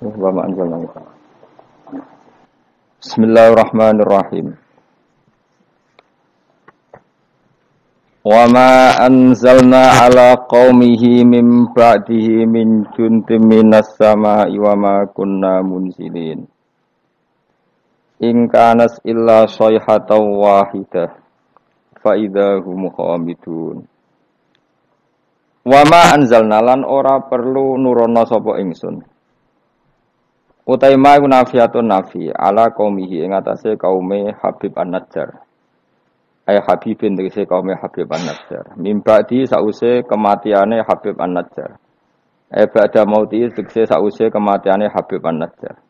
Wa ma anzalna. Bismillahirrahmanirrahim. Wa ma anzalna ala qaumihi min ba'dihi min juntim minas sama'i wa ma kunna munzilin. In kanas illa sayhatan wahidah fa idahum khamidun. Wa ma anzalna lan ora perlu nurono sapa ingsun. Utai ma nafiatun nafi ala qaumihi ing atase kaume Habib An-Najjar. Ay Habibin tegese kaume Habib An-Najjar. Mimbadi sause kematiane Habib An-Najjar. Ba'da mauti tegese sause kematiane Habib An-Najjar.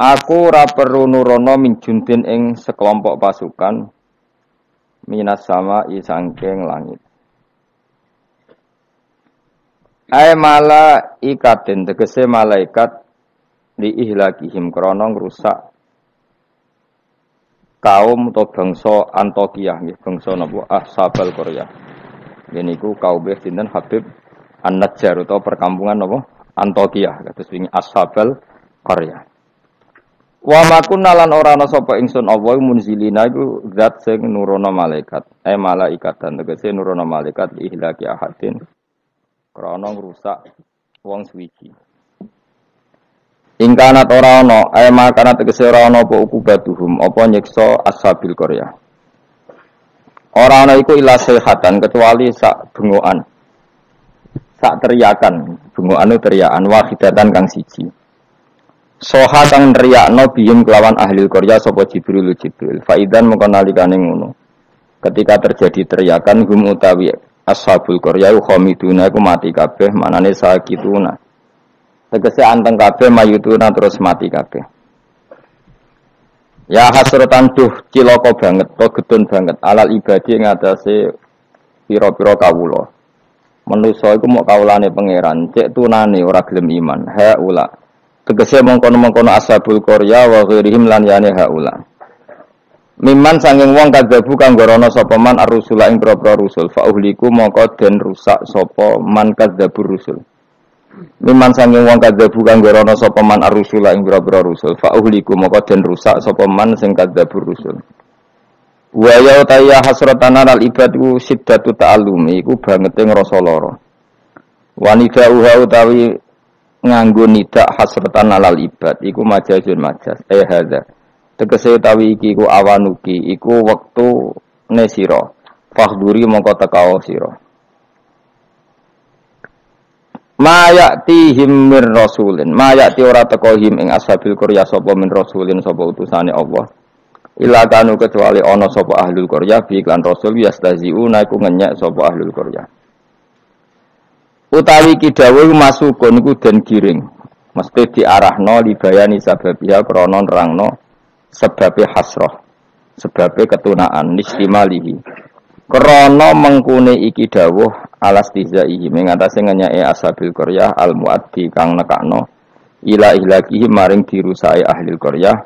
Aku ora perlu nurono min juntin ing sekelompok pasukan minas sama isangking langit. Ay malaikatin tegese malaikat li ihlakihim krana ngrusak kaum atau bangsa Antokiyah nggih bangsa napa Ashabul Qaryah. Niku kaum sinten Habib An-Najjar utawa perkampungan napa Antokiyah kados wingi Ashabul Qaryah. Wa makunna lan ora ana sapa ingsun Allah munzilina iku zat sing nurono malaikat. Ay malaikatan tegese nurono malaikat li ihlaki ahadin krana ngrusak wong suwiji. Ingkanat ora ana, makana tegese ora ana apa ukubatuhum, apa nyiksa Ashabil Qaryah. Ora ana iku ila sayhatan kecuali sak bengokan. Sak teriakan, bengokane teriakan wahidatan kang siji. Soha kang nriyakno bihim kelawan ahli Qaryah sapa Jibril. Faidan mengko nalikane ngono. Ketika terjadi teriakan hum utawi Ashabul Qaryah khamiduna iku mati kabeh manane sakituna. Tegese anteng kabeh mayutuna terus mati kabeh. Ya hasratan duh cilaka banget, to getun banget alal ibadi ing atase pira-pira kawula. Manusa iku mok kawulane pangeran, cek tunane ora gelem iman. Haula. Tegese mongkon-mongkon Ashabul Qaryah wa ghairihim lan yane haula. Miman sanging wong kadzabu kang gorono sapa man ar-rusula ing propro rusul fa uhliku mongko den rusak sapa man kadzabur rusul. Miman sanging wong kadzabu kang gorono sapa man ar-rusula ing propro rusul fa uhliku mongko den rusak sapa man sing kadzabur rusul. Wa ya ta'ya hasratan al ibadu siddatu ta'allumi iku bangete ngrasa lara. Wanita uha utawi nganggo nidak hasratan alal ibad iku majazun majaz hadza. Tegese utawi iki ku awanuki iku wektu nesira fakhduri mongko tekao sira mayatihim mir rasulin mayati ora teko him ing Ashabil Qaryah sapa min rasulin sapa utusane Allah ila kanu kecuali ana sapa ahlul Qaryah bi iklan rasul yastaziuna iku ngenyek sapa ahlul Qaryah utawi ki dawuh masukun iku den giring mesti diarahno libayani sababiya krana nerangno sebabe hasrah, sebabe ketunaan nistimalihi. Krana mengkune iki dawuh alastizaihi mengatasi ngenyake Ashabil Qaryah al-muaddi kang nekakno ila ihlakihi maring dirusai ahli Qaryah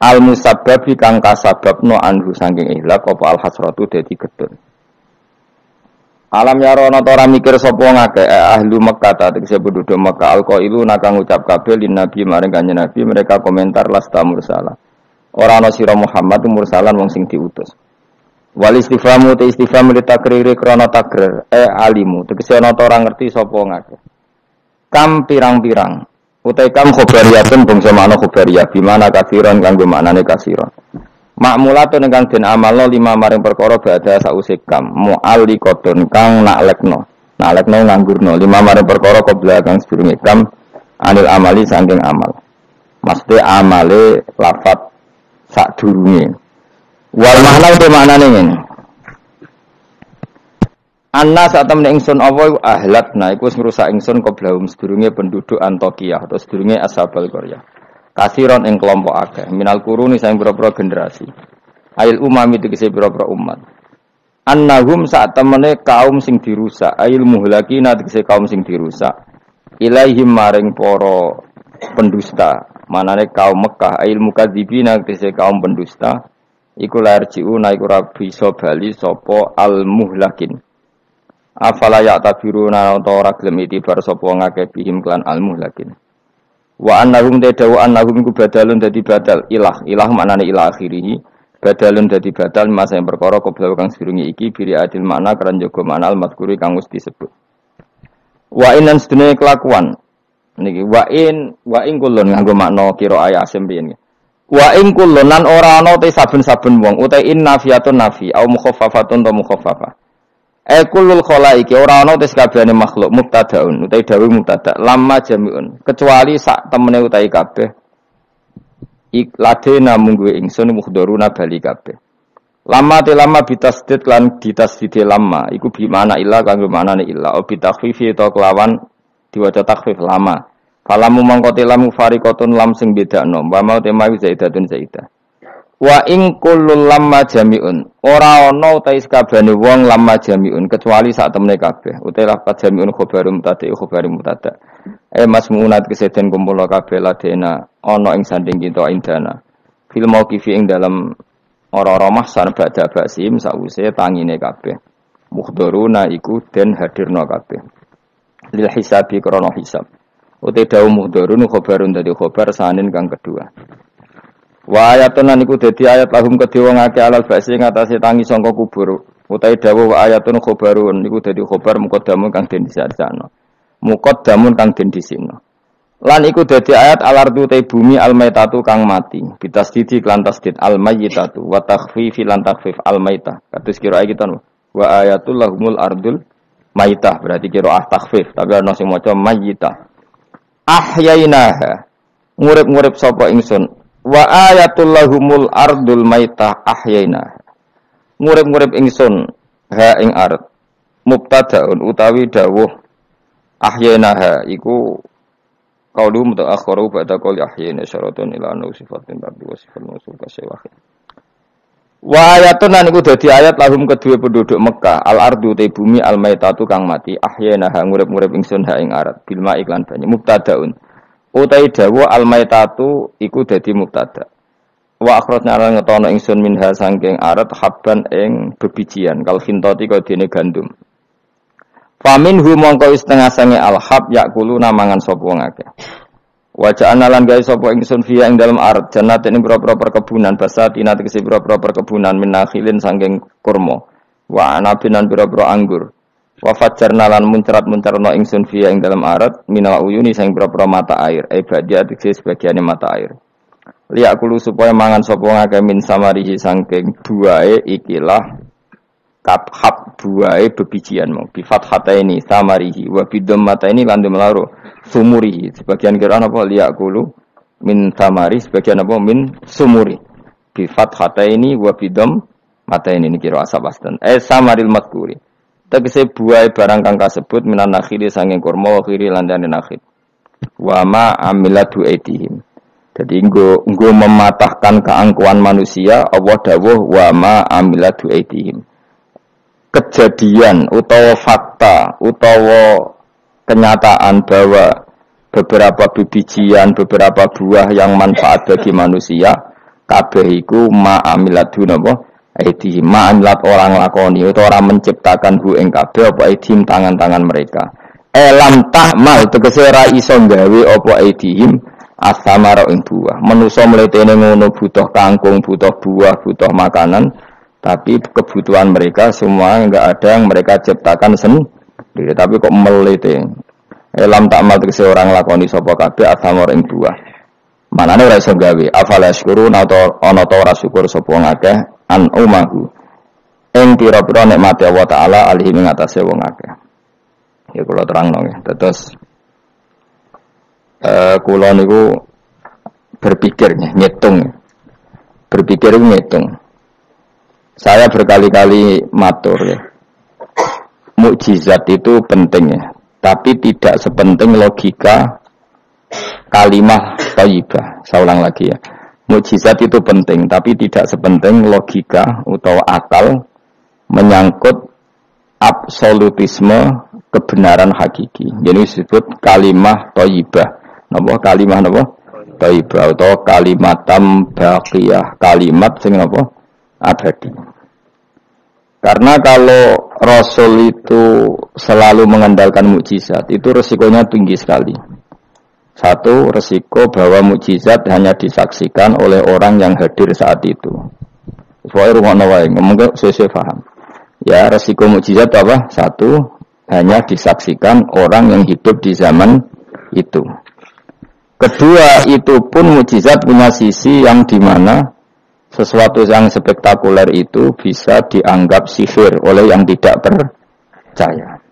al-musabbabi kang kasababno anhu saking ihlak apa al-hasratu dadi gedun. Alam yarana ora mikir sapa ngake ahli Mekkah tegese penduduk Mekkah al-qailu nakang ngucap kabeh lin nabi maring kanjeng nabi mereka komentar lasta mursala. Ora ana sira Muhammad mursalan wong sing diutus. Wal istifhamu te istifham li takriri krana takrir alimu tegese ana ora ngerti sapa ngake. Kam pirang-pirang utai kam khobariyatun bangsa makna khobariyah bimana kafiran kanggo maknane kasiron. Makmulatun ingkang den amalno lima maring perkara badha sause kam mu'alliqatun kang naklekno nganggurno lima maring perkara qabla kang sedurunge kam anil amali saking amal. Mesti amale lafat sadurunge. Wal makna te maknane ngene. Anna satemene ingsun apa ahlatna iku wis ngrusak ingsun qoblahum sedurunge penduduk Antokiyah atau sedurunge Ashabul Qaryah. Kasiron ing kelompok akeh minal quruni saing pira-pira generasi. Ail umami tegese pira-pira umat. Annahum satemene kaum sing dirusak, ail muhlakina tegese kaum sing dirusak. Ilaihim maring para pendusta. Manane kaum Mekah ilmu kadzibina tegese kaum pendusta iku lahir jiuna iku ra bisa bali sapa al muhlakin Afala ya'tabiruna ora gelem itibar sapa ngake bihim klan almu lakin. Wa annahum tadawu annahum iku badalun dadi badal ilah maknane ilah akhirih badalun dadi badal masa yang perkara kobra kang sedurunge iki biri adil makna keran jaga makna al-mazkuri kang wis disebut. Wa inan sedene kelakuan niki wa in kulun nganggo makna kira ayat sembiyen. Wa in kulun lan ora ana te saben-saben wong uta in nafiyatun nafi au mukhaffafatun ta mukhaffafah. Kulul khalaiki ora ana tes kabehane makhluk mubtadaun utawi dawuh mubtada lamma jami'un kecuali sak temene utawi kabeh ikladena mungguwe ingsun muhdharuna bali kabeh lama bitasdid lan ditasdid lama iku bi mana illa kanggo manane illa obi takhfifi ta kelawan diwaca takhfif lama falamu mangko lamu fariqatun lam sing bedakno wa mau temawi zaidatun zaidah. Wa ing kullul lamma jami'un ora ana utahe sakabehane wong lamma jami'un kecuali sak temene kabeh utahe lafaz jami'un khobarum mutada masmunat keseden kumpul kabeh ladena ana ing sanding kita indana fil mauqifi ing dalam ora-ora mahsar badha basim sawise tangine kabeh muhdharuna iku den hadirna kabeh lil hisabi krana hisab utahe dawu muhdharun khobarun dadi khobar sanin kang kedua. Wa ayatun lan iku dadi ayat lahum kedhe wong akeh alal ba'si ngatasé tangi sangka kubur utahe dawuh wa ayatun khobarun iku dadi khobar muqaddamun kang den disarjana muqaddamun kang den disina lan iku dadi ayat alardu te bumi almaitatu kang mati bitasdidi lan tasdid almaitatu wa takhfifi lan takhfif almaitah kados kira iki ton wa ayatul lahumul ardul maitah berarti kira takhfif tapi ana sing maca maitah ahyainaha ngurip-ngurip sapa ingsun wa ayatul lahumul ardul maitah ahyaina ngurip-ngurip ingsun ha ing ard mubtadaun utawi dawuh ahyainaha iku qaulu mutaakhiru ba'da qauli ahyayna syaratun ila anna sifatin bardi wa sifatun usul kasewahid wa ayatun lan iku dadi ayat lahum kedue penduduk Mekah al ardu te bumi al maitatu kang mati ahyainaha ngurip-ngurip ingsun ha ing ard bil ma iklan banyu mubtadaun utai dawa al-maitatu iku dadi mubtada. Wa akhrajna lan ngetono ingsun minha sangking arat habban ing bebijian kal khintati kaya dene gandum. Faminhu mongko setengah sange al-hab yakuluna mangan sapa wong akeh. Wa ja'alna lan gawe sapa ingsun fiya ing dalem arat jannatin ing pira-pira perkebunan basatina tegese pira-pira perkebunan minakhilin sangking kurma. Wa anabin lan pira-pira anggur. Wa fajjarna lan muncrat-muncarna ingsun fiya ing dalam arat minal uyuni sing pira-pira mata air ibadiah tegese sebagiane mata air liya kulo supaya mangan sapa ngake min samarihi saking buahe ikilah kaphab buahe bebijian mau bi fathataini samarihi wa bidammataini lan demlaro sumurihi sebagian kira apa liya kulo min samari sebagian apa min sumuri bi fathataini wa bidammataini ini kira asabastan samaril madkuri tegese buah barang kang kasebut minan nakhili sanging kurma wa khiri landane nakhil wa ma amilatu aidihim dadi nggo mematahkan keangkuhan manusia Allah dawuh wa ma amilatu aidihim kejadian utawa fakta utawa kenyataan bahwa beberapa bibijian beberapa buah yang manfaat bagi manusia kabeh iku ma amilatu napa aidihim ma'amilat orang lakoni atau orang menciptakan hu ing kabeh apa aidihim tangan-tangan mereka lam tahmal tegese ra iso gawe apa aidihim asamara ing buah manusa mletene ngono butuh kangkung butuh buah butuh makanan tapi kebutuhan mereka semua enggak ada yang mereka ciptakan sendiri tapi kok melete lam tahmal tegese orang lakoni sapa kabeh asamara ing buah manane ora iso gawe afala syukurun atau ana ta ora syukur sapa ngakeh an umahu ing pira-pira nikmate Allah taala alihi ing atase wong akeh. Ya kula terangno nggih. Terus kula niku berpikir ngitung. Berpikir ngitung. Saya berkali-kali matur ya. Mukjizat itu penting ya, tapi tidak sepenting logika kalimah thayyibah. Saya ulang lagi ya. Mukjizat itu penting, tapi tidak sepenting logika atau akal menyangkut absolutisme kebenaran hakiki. Jadi disebut kalimah thayyibah. Napa kalimah napa? Thayyibah atau kalimatam baqiyah, kalimat sing napa? Abadi. Karena kalau Rasul itu selalu mengandalkan mukjizat, itu resikonya tinggi sekali. Satu, resiko bahwa mukjizat hanya disaksikan oleh orang yang hadir saat itu. Soalnya rumah nawai, ngomong sesuai paham. Ya, resiko mukjizat apa? Satu, hanya disaksikan orang yang hidup di zaman itu. Kedua, itu pun mukjizat punya sisi yang dimana sesuatu yang spektakuler itu bisa dianggap sihir oleh yang tidak percaya.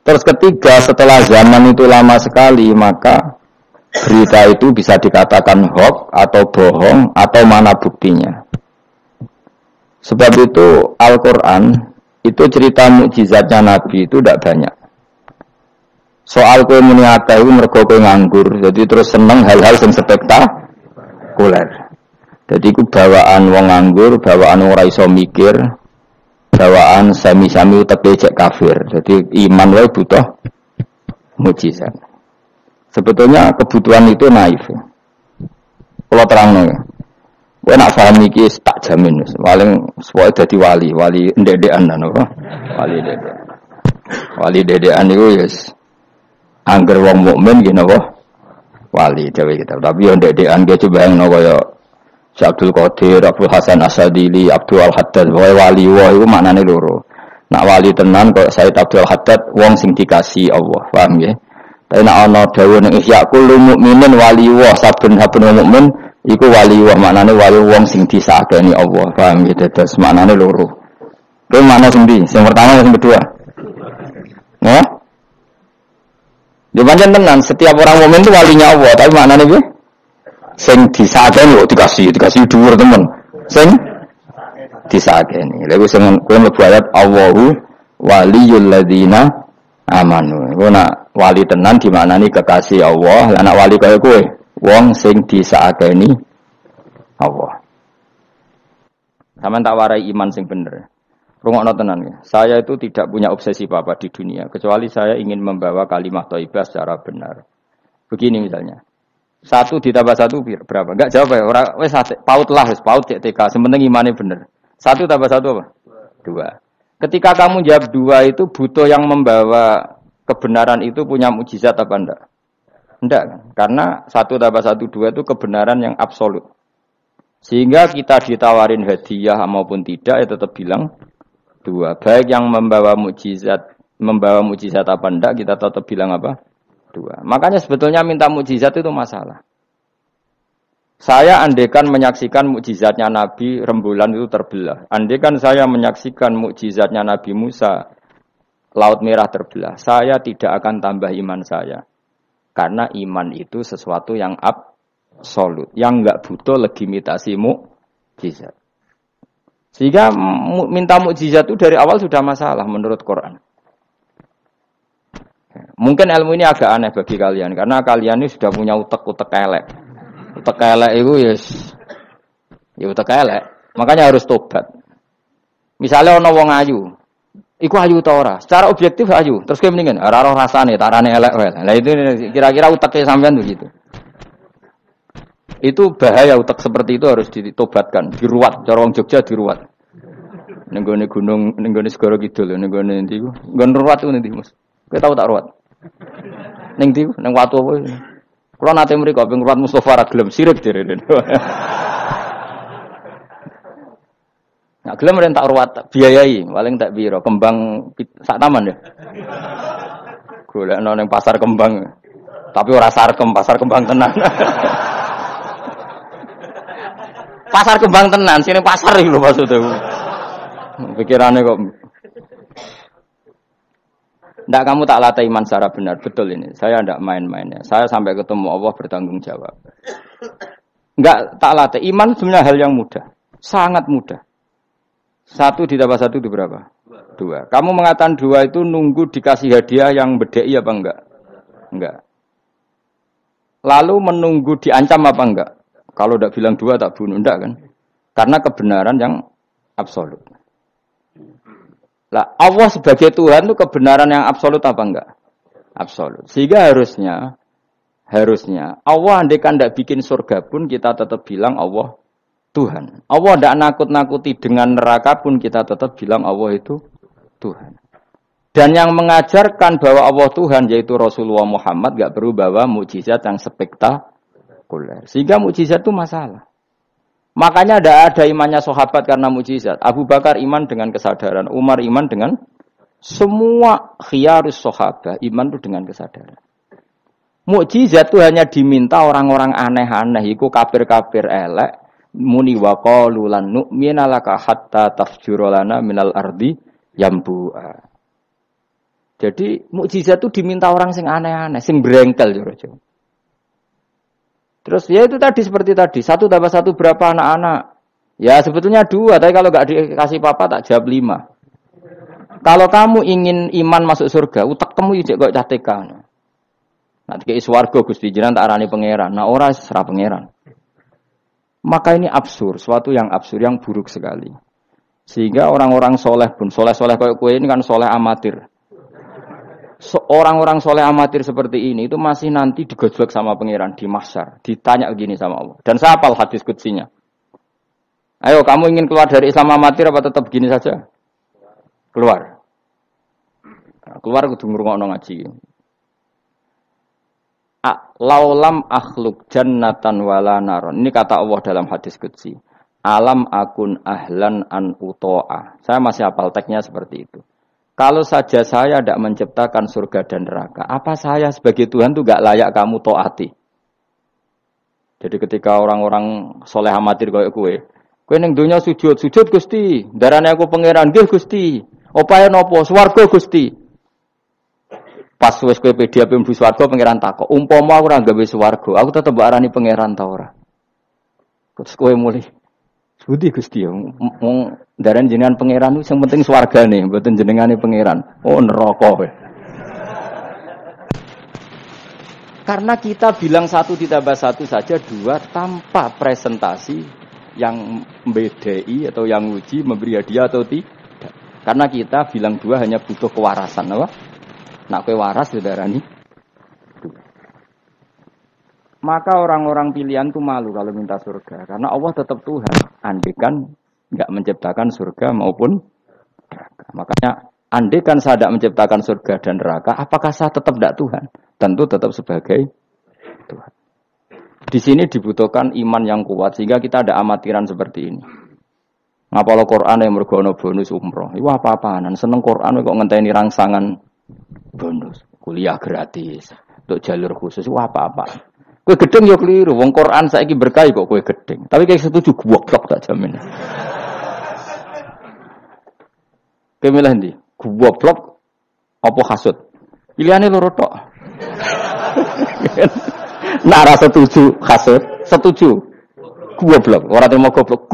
Terus ketiga, setelah zaman itu lama sekali, maka berita itu bisa dikatakan hoax atau bohong atau mana buktinya. Sebab itu Al-Quran itu cerita mukjizatnya Nabi itu tidak banyak. Soal kowe muni akeh mergo kowe nganggur, jadi terus seneng hal-hal yang spektakuler. Jadi ku bawaan wong nganggur, bawaan ora iso mikir, bawaan sami-sami utek cek kafir. Jadi iman wae butuh mukjizat. Sebetulnya kebutuhan itu naif. Kalau terangno ya. Kowe nak paham iki tak jamin wis. Paling suwe dadi wali ndek-ndekan apa? Wali dedekan iku wis angger wong mukmin ki napa? Wali dhewe kita. Tapi yo ndek-ndekan ki coba yang kaya Syekh Abdul Qadir, Abdul Hasan Asadili, Abdul Al-Haddad, wali wah itu maknane loro. Nak wali tenan kok Said Abdul Haddad wong sing dikasih Allah, paham nggih? Tapi nak ana dawuh ning Ihya kullu mukminin wali wah saben-saben mukmin iku wali wah maknane wali wong sing disagani Allah, paham nggih? Terus maknane loro. Kuwi makna sing ndi? Sing pertama sing kedua? Ya? Di pancen tenan setiap orang mukmin itu walinya Allah, tapi maknane piye? Sing disageni kok dikasih dhuwur temen. Sing disageni. Lha wis kowe mlebu ayat Allahu waliyul ladzina amanu. Iku nak wali tenan dimaknani kekasih Allah, lan nak wali kaya kowe wong sing disageni Allah. Sampeyan tak warai iman sing bener. Rungokno tenan ya. Saya itu tidak punya obsesi apa-apa di dunia kecuali saya ingin membawa kalimat thayyibah secara benar. Begini misalnya. 1 ditambah 1 berapa? Enggak jawab ya. Orang wis paut lah, wis paut cek TK. Sementing imane bener. 1 tambah 1 apa? 2. Ketika kamu jawab 2 itu butuh yang membawa kebenaran itu punya mukjizat apa enggak? Enggak kan? Karena 1 tambah 1 2 itu kebenaran yang absolut. Sehingga kita ditawarin hadiah maupun tidak ya tetap bilang 2. Baik yang membawa mukjizat apa enggak kita tetap bilang apa? 2. Makanya sebetulnya minta mukjizat itu masalah. Saya andaikan menyaksikan mukjizatnya Nabi rembulan itu terbelah. Andaikan saya menyaksikan mukjizatnya Nabi Musa Laut Merah terbelah. Saya tidak akan tambah iman saya. Karena iman itu sesuatu yang absolut. Yang enggak butuh legitimasi mukjizat. Sehingga minta mukjizat itu dari awal sudah masalah menurut Quran. Mungkin ilmu ini agak aneh bagi kalian karena kalian ini sudah punya utek-utek elek. Utek elek itu ya utek elek. Makanya harus tobat. Misalnya ana wong ayu. Iku ayu ta ora? Secara objektif ayu. Terus kowe mendingan ora roh rasane, tarane elek wae. Lah itu kira-kira uteke sampean begitu. Itu bahaya utek seperti itu harus ditobatkan, diruat. Cara wong Jogja diruat. Ning gone gunung, ning gone segara kidul, ning gone endi ku? Nggon ruat ku endi, Mas? Kowe tau tak ruwat? Ning ndi? Ning watu apa? Kula nate mriko ping ruwat Mustofa ra gelem sirik direne. Nak gelem ren tak ruwat, biayai, paling tak piro? Kembang sak taman ya. Golekno ning pasar kembang. Tapi ora sarkem, pasar kembang tenan. Pasar kembang tenan, sini pasar iki lho maksudku. Pikirane kok ndak kamu tak latih iman secara benar, betul ini. Saya ndak main-mainnya. Saya sampai ketemu Allah bertanggung jawab. Ndak tak latih iman sebenarnya hal yang mudah, sangat mudah. 1 ditambah 1 itu berapa? 2. Kamu mengatakan 2 itu nunggu dikasih hadiah yang bedei apa enggak? Enggak. Lalu menunggu diancam apa enggak? Kalau ndak bilang 2 tak bunuh, enggak kan? Karena kebenaran yang absolut. Lah Allah sebagai Tuhan itu kebenaran yang absolut apa enggak? Absolut. Sehingga harusnya Allah andaikan tidak bikin surga pun kita tetap bilang Allah Tuhan. Allah tidak nakut-nakuti dengan neraka pun kita tetap bilang Allah itu Tuhan. Dan yang mengajarkan bahwa Allah Tuhan yaitu Rasulullah Muhammad gak perlu bawa mukjizat yang spektakuler. Sehingga mukjizat itu masalah. Makanya tidak ada imannya sahabat karena mukjizat. Abu Bakar iman dengan kesadaran, Umar iman dengan semua khiyarus sahabat iman itu dengan kesadaran. Mukjizat itu hanya diminta orang-orang aneh-aneh, iku kafir-kafir elek, muni wa qalu lan nu'mina laka hatta tafjura lana minal ardi yambu'a. Jadi mukjizat itu diminta orang sing aneh-aneh, sing brengkel jero. Terus ya itu tadi seperti tadi, 1 tambah 1 berapa anak-anak? Ya sebetulnya 2, tapi kalau enggak dikasih papa tak jawab 5. Kalau kamu ingin iman masuk surga, utak kamu ijek kok catekan. Nanti ke swarga Gusti jenengan tak arani pangeran. Nah ora serah pangeran. Maka ini absurd, suatu yang absurd, yang buruk sekali. Sehingga orang-orang soleh pun, soleh-soleh kayak kue ini kan soleh amatir. Orang-orang soleh amatir seperti ini itu masih nanti digojlok sama pangeran di mahsyar. Ditanya begini sama Allah. Dan saya hafal hadis qudsinya. Ayo kamu ingin keluar dari Islam amatir apa tetap begini saja? Keluar. Nah, keluar kudu ngrungokno ngaji. Laulam akhluk jannatan wala naron. Ini kata Allah dalam hadis qudsi. Alam akun ahlan an uto'a. Saya masih hafal teksnya seperti itu. Kalau saja saya tidak menciptakan surga dan neraka, apa saya sebagai Tuhan itu gak layak kamu taati? Jadi ketika orang-orang soleh amatir kayak kue ning dunya sujud Gusti, darane aku pangeran nggih Gusti. Opae napa? Swarga Gusti. Pas wis kowe pedi ape mlebu swarga pangeran takok, umpama aku ora gawe swarga, aku tetep mbok arani pangeran ta ora? Terus kowe mulih Budi Gusti ya, wong daran jenengan pangeran itu yang penting swargane, mboten jenengane pangeran. Oh neraka kowe. Karena kita bilang 1 ditambah 1 saja 2 tanpa presentasi yang membedai atau yang uji memberi hadiah atau tidak. Karena kita bilang 2 hanya butuh kewarasan, apa? Nak kowe waras darani. Maka orang-orang pilihan itu malu kalau minta surga. Karena Allah tetap Tuhan. Andaikan enggak menciptakan surga maupun neraka. Makanya andaikan saya tidak menciptakan surga dan neraka, apakah saya tetap tidak Tuhan? Tentu tetap sebagai Tuhan. Di sini dibutuhkan iman yang kuat sehingga kita ada amatiran seperti ini. Ngapalo Quran yang mergono bonus umroh. Itu apa-apaan. Seneng Quran kok ngenteni rangsangan bonus. Kuliah gratis. Untuk jalur khusus. Itu apa-apaan. Kowe gedeng ya keliru, wong Quran saiki berkah kok kowe gedeng. Tapi kayak setuju goblok tak jamin. Kowe milih ndi? Goblok apa hasud? Pilihane loro tok. Nak ra setuju hasud, setuju goblok. Ora terima goblok.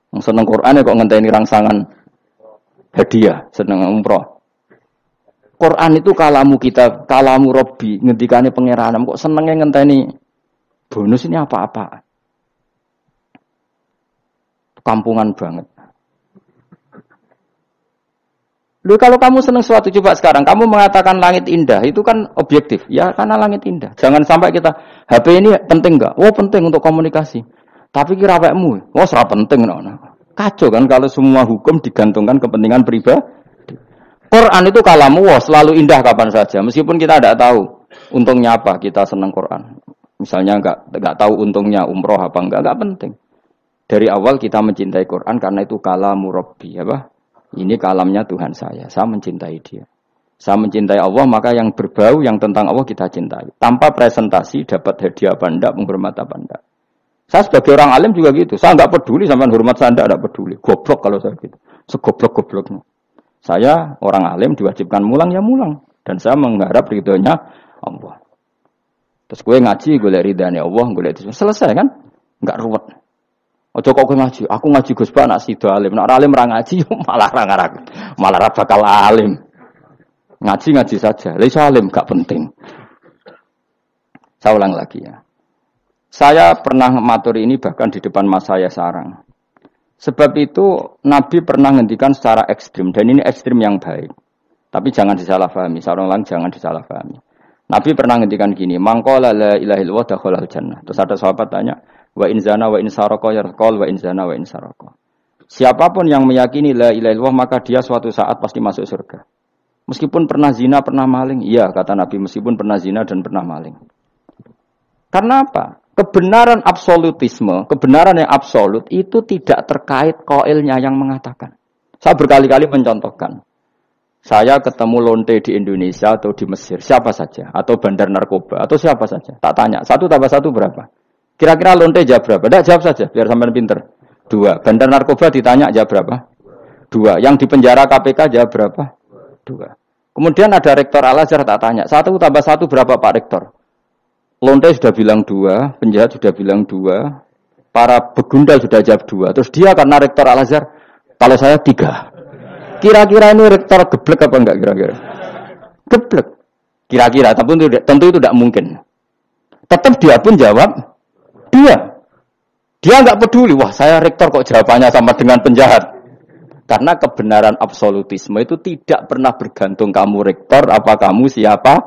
Wong seneng Quran kok ngenteni rangsangan hadiah, seneng umroh. Quran itu kalamu kita, kalamu Robbi, ngendikane pangeran. Kok senenge ngenteni bonus ini apa-apa? Kampungan banget. Loh kalau kamu seneng sesuatu, coba sekarang kamu mengatakan langit indah, itu kan objektif. Ya karena langit indah. Jangan sampai kita HP ini penting enggak? Oh penting untuk komunikasi. Tapi kira awakmu, oh ora penting ngono. Kacau kan kalau semua hukum digantungkan kepentingan pribadi. Quran itu kalamu selalu indah kapan saja, meskipun kita tidak tahu untungnya apa kita senang Quran. Misalnya enggak tahu untungnya umroh apa enggak penting. Dari awal kita mencintai Quran karena itu kalamu Rabbi, apa? Ini kalamnya Tuhan saya mencintai dia. Saya mencintai Allah, maka yang berbau yang tentang Allah kita cintai. Tanpa presentasi dapat hadiah apa enggak, menghormat apa enggak. Saya sebagai orang alim juga gitu. Saya enggak peduli sampai hormat saya enggak peduli. Goblok kalau saya gitu. Segoblok-gobloknya. Saya orang alim diwajibkan mulang ya mulang. Dan saya mengharap ridhonya Allah. Terus gue ngaji, gue lihat ridhonya Allah, gue lihat itu. Selesai kan? Enggak ruwet. Ojo kok gue ngaji. Aku ngaji Gus Ba, nak sido alim. Nak alim orang ngaji, malah bakal alim. Ngaji saja. Lalu alim, gak penting. Saya ulang lagi ya. Saya pernah matur ini bahkan di depan mas saya sarang. Sebab itu Nabi pernah ngendikan secara ekstrim dan ini ekstrim yang baik. Tapi jangan disalahpahami, sarang jangan disalahpahami. Nabi pernah ngendikan gini, "Mangqala la ilaha illallah dakhalal jannah." Terus ada sahabat tanya, Wa in zana wa in saraka yarqal wa in zana wa in saraka. Siapapun yang meyakini la ilaha illallah maka dia suatu saat pasti masuk surga. Meskipun pernah zina, pernah maling. Iya, kata Nabi, meskipun pernah zina dan pernah maling. Karena apa? Kebenaran absolutisme, kebenaran yang absolut itu tidak terkait qailnya yang mengatakan. Saya berkali-kali mencontohkan. Saya ketemu lonte di Indonesia atau di Mesir, siapa saja. Atau bandar narkoba, atau siapa saja. Tak tanya, 1 tambah 1 berapa? Kira-kira lonte jawab berapa? Tidak, jawab saja, biar sampean pinter. 2. Bandar narkoba ditanya jawab berapa? 2. Yang di penjara KPK jawab berapa? 2. Kemudian ada rektor Al-Azhar tak tanya, 1 tambah 1 berapa Pak Rektor? Lonte sudah bilang 2, penjahat sudah bilang 2, para begundal sudah jawab 2. Terus dia karena rektor Al-Azhar, kalau saya 3. Kira-kira ini rektor geblek apa enggak kira-kira? Geblek. Kira-kira, tapi tentu itu tidak mungkin. Tetap dia pun jawab 2. Dia enggak peduli, wah saya rektor kok jawabannya sama dengan penjahat. Karena kebenaran absolutisme itu tidak pernah bergantung kamu rektor, apa kamu siapa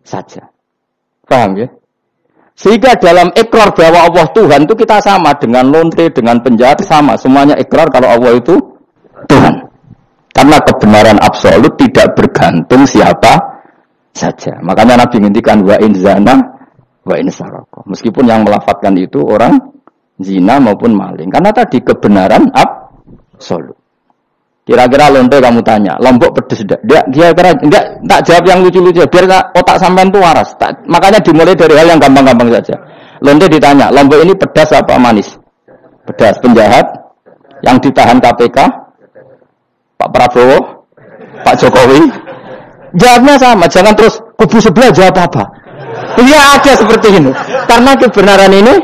saja. Paham ya? Sehingga dalam ikrar bahwa Allah Tuhan itu kita sama dengan lonte, dengan penjahat sama. Semuanya ikrar kalau Allah itu Tuhan. Karena kebenaran absolut tidak bergantung siapa saja. Makanya Nabi ngintikan wa in zana wa in saraka. Meskipun yang melafadzkan itu orang zina maupun maling. Karena tadi kebenaran absolut. Kira-kira lonte kamu tanya, lombok pedes enggak? Dia kira enggak tak jawab yang lucu-lucu biar otak sampean tuh waras. Makanya dimulai dari hal yang gampang-gampang saja. Lonte ditanya, lombok ini pedas apa manis? Pedas. Penjahat yang ditahan KPK Pak Prabowo, Pak Jokowi, jawabnya sama. Jangan terus kubu sebelah jawab apa. Iya ada seperti ini. Karena kebenaran ini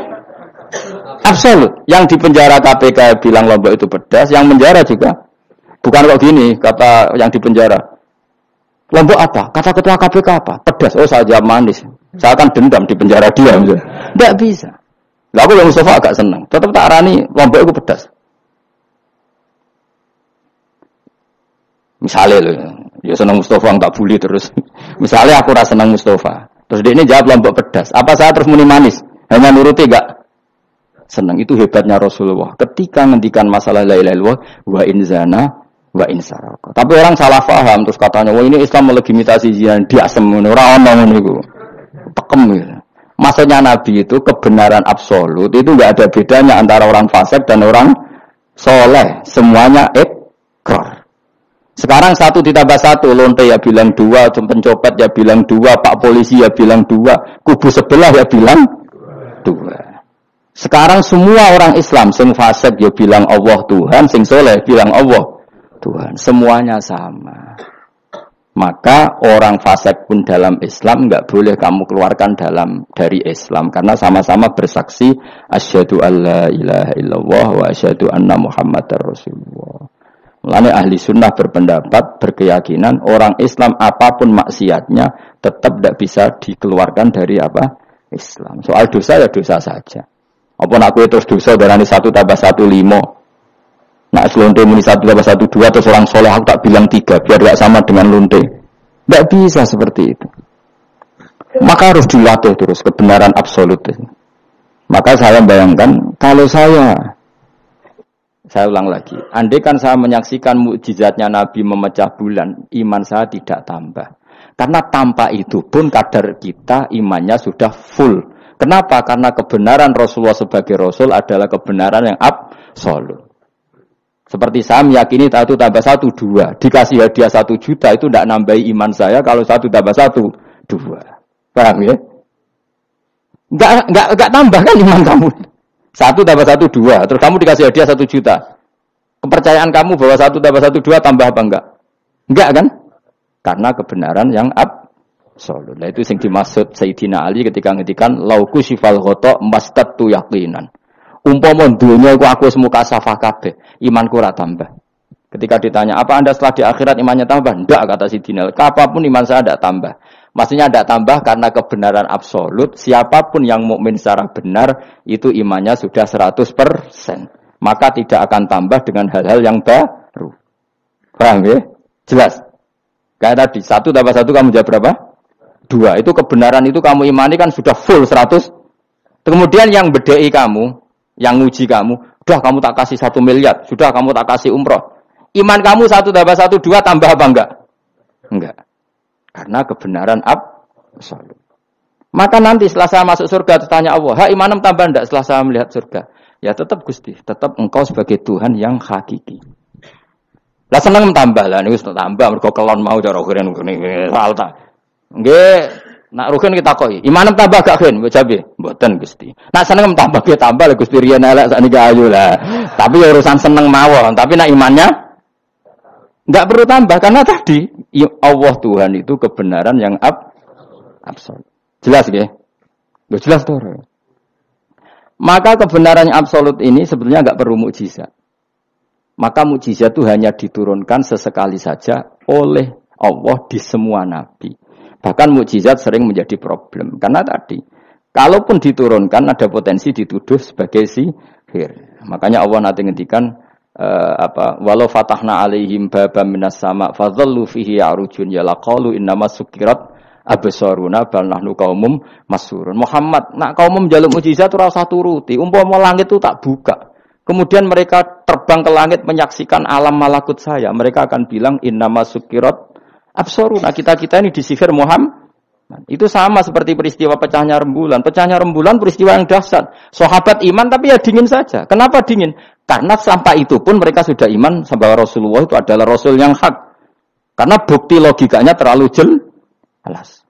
absolut. Yang di penjara KPK bilang Lombok itu pedas, yang penjara juga bukan kok gini kata yang di penjara. Lombok apa? Kata ketua KPK apa? Pedas. Oh saya jawab manis. Saya akan dendam di penjara dia. Tidak bisa. Lalu yang Mustafa agak senang. Tetap tak arani Lombok itu pedas. Misalnya loh, ya senang Mustafa tak bully terus. Misalnya aku rasa senang Mustafa, terus dia ini jawab Lombok pedas. Apa saya terus muni manis? Hanya nuruti gak? Senang itu hebatnya Rasulullah. Ketika ngendikan masalah la ilaha illallah, wa in zana, wa in saraka. Tapi orang salah paham terus katanya, wah ini Islam melegitimasi zina, dia semuanya orang ngomong itu, tekem gitu. Maksudnya Nabi itu kebenaran absolut itu nggak ada bedanya antara orang fasik dan orang soleh. Semuanya ikrar. Sekarang 1 ditambah 1, lonte ya bilang 2, pencopet ya bilang 2, pak polisi ya bilang 2, kubu sebelah ya bilang 2. Sekarang semua orang Islam, sing fasik ya bilang Allah Tuhan, sing soleh bilang Allah Tuhan. Semuanya sama. Maka orang fasik pun dalam Islam enggak boleh kamu keluarkan dari Islam. Karena sama-sama bersaksi, asyhadu alla ilaha illallah wa asyhadu anna muhammadar rasulullah. Mulanya ahli sunnah berpendapat, berkeyakinan orang Islam apapun maksiatnya tetap tidak bisa dikeluarkan dari apa? Islam. Soal dosa ya dosa saja. Apa nak kue terus dosa darani 1 tambah 1 5. Nak lonte muni 1 tambah 1 2 terus orang soleh aku tak bilang 3 biar tidak sama dengan lonte. Tidak bisa seperti itu. Maka harus dilatih terus kebenaran absolut. Maka saya bayangkan kalau saya ulang lagi, andai kan saya menyaksikan mukjizatnya Nabi memecah bulan, iman saya tidak tambah. Karena tanpa itu pun kadar kita imannya sudah full. Kenapa? Karena kebenaran Rasulullah sebagai Rasul adalah kebenaran yang absolut. Seperti saya meyakini 1 tambah 1 2, dikasih hadiah 1 juta itu tidak nambahi iman saya kalau 1 tambah 1 2. Paham ya? Enggak tambah kan iman kamu. 1 tambah 1 2, terus kamu dikasih hadiah 1 juta. Kepercayaan kamu bahwa 1 tambah 1 2 tambah apa enggak? Enggak kan? Karena kebenaran yang absolut. Nah itu yang dimaksud Sayyidina Ali ketika ngendikan lauku sifal ghata mastatu yaqinan. Umpama dunya iku aku semuka safah kabeh, imanku ora tambah. Ketika ditanya, apa Anda setelah di akhirat imannya tambah? Enggak, kata Sayyidina Ali. Apapun iman saya tidak tambah. Maksudnya tidak tambah karena kebenaran absolut. Siapapun yang mukmin secara benar itu imannya sudah 100%. Maka tidak akan tambah dengan hal-hal yang baru. Paham ya? Jelas. Kayak tadi 1 tambah 1 kamu jawab berapa? 2. Itu kebenaran itu kamu imani kan sudah full 100. Kemudian yang bedai kamu yang nguji kamu. Sudah kamu tak kasih 1 miliar, sudah kamu tak kasih umroh. Iman kamu 1 tambah 1 2 tambah apa enggak? Enggak. Karena kebenaran absolut. Maka nanti setelah saya masuk surga tanya Allah, "Ha, imanem tambah enggak setelah saya melihat surga?" Ya tetap Gusti, tetap engkau sebagai Tuhan yang hakiki. Lah seneng tambah lah niku tambah mergo kelon mau cara keren ngene soal ta. Nggih, nak rugen kita takoki, imanem tambah gak gen? Mbok jabe, mboten Gusti. Nak seneng tambah ge tambah lah Gusti riyen elek sakniki ayu lah. Tapi ya urusan seneng mawon, tapi nak imannya enggak perlu tambah karena tadi Allah Tuhan itu kebenaran yang absolut. Jelas nggih? Lho jelas to. Maka kebenaran yang absolut ini sebetulnya enggak perlu mukjizat. Maka mukjizat itu hanya diturunkan sesekali saja oleh Allah di semua nabi. Bahkan mukjizat sering menjadi problem karena tadi kalaupun diturunkan ada potensi dituduh sebagai sihir. Makanya Allah nanti ngendikan walau fatahna alaihim babam minas sama fadhallu fihi ya'rujun ya laqalu innamas sukirat absaruna bal nahnu qaumum masurun. Muhammad nak kaum njaluk mukjizat ora usah turuti. Umpama langit itu tak buka. Kemudian mereka terbang ke langit menyaksikan alam malakut saya. Mereka akan bilang innamas sukirat absaruna. Kita ini disihir Muhammad. Itu sama seperti peristiwa pecahnya rembulan. Pecahnya rembulan peristiwa yang dahsyat. Sahabat iman tapi ya dingin saja. Kenapa dingin? Karena sampai itu pun mereka sudah iman bahwa Rasulullah itu adalah Rasul yang hak. Karena bukti logikanya terlalu jelas.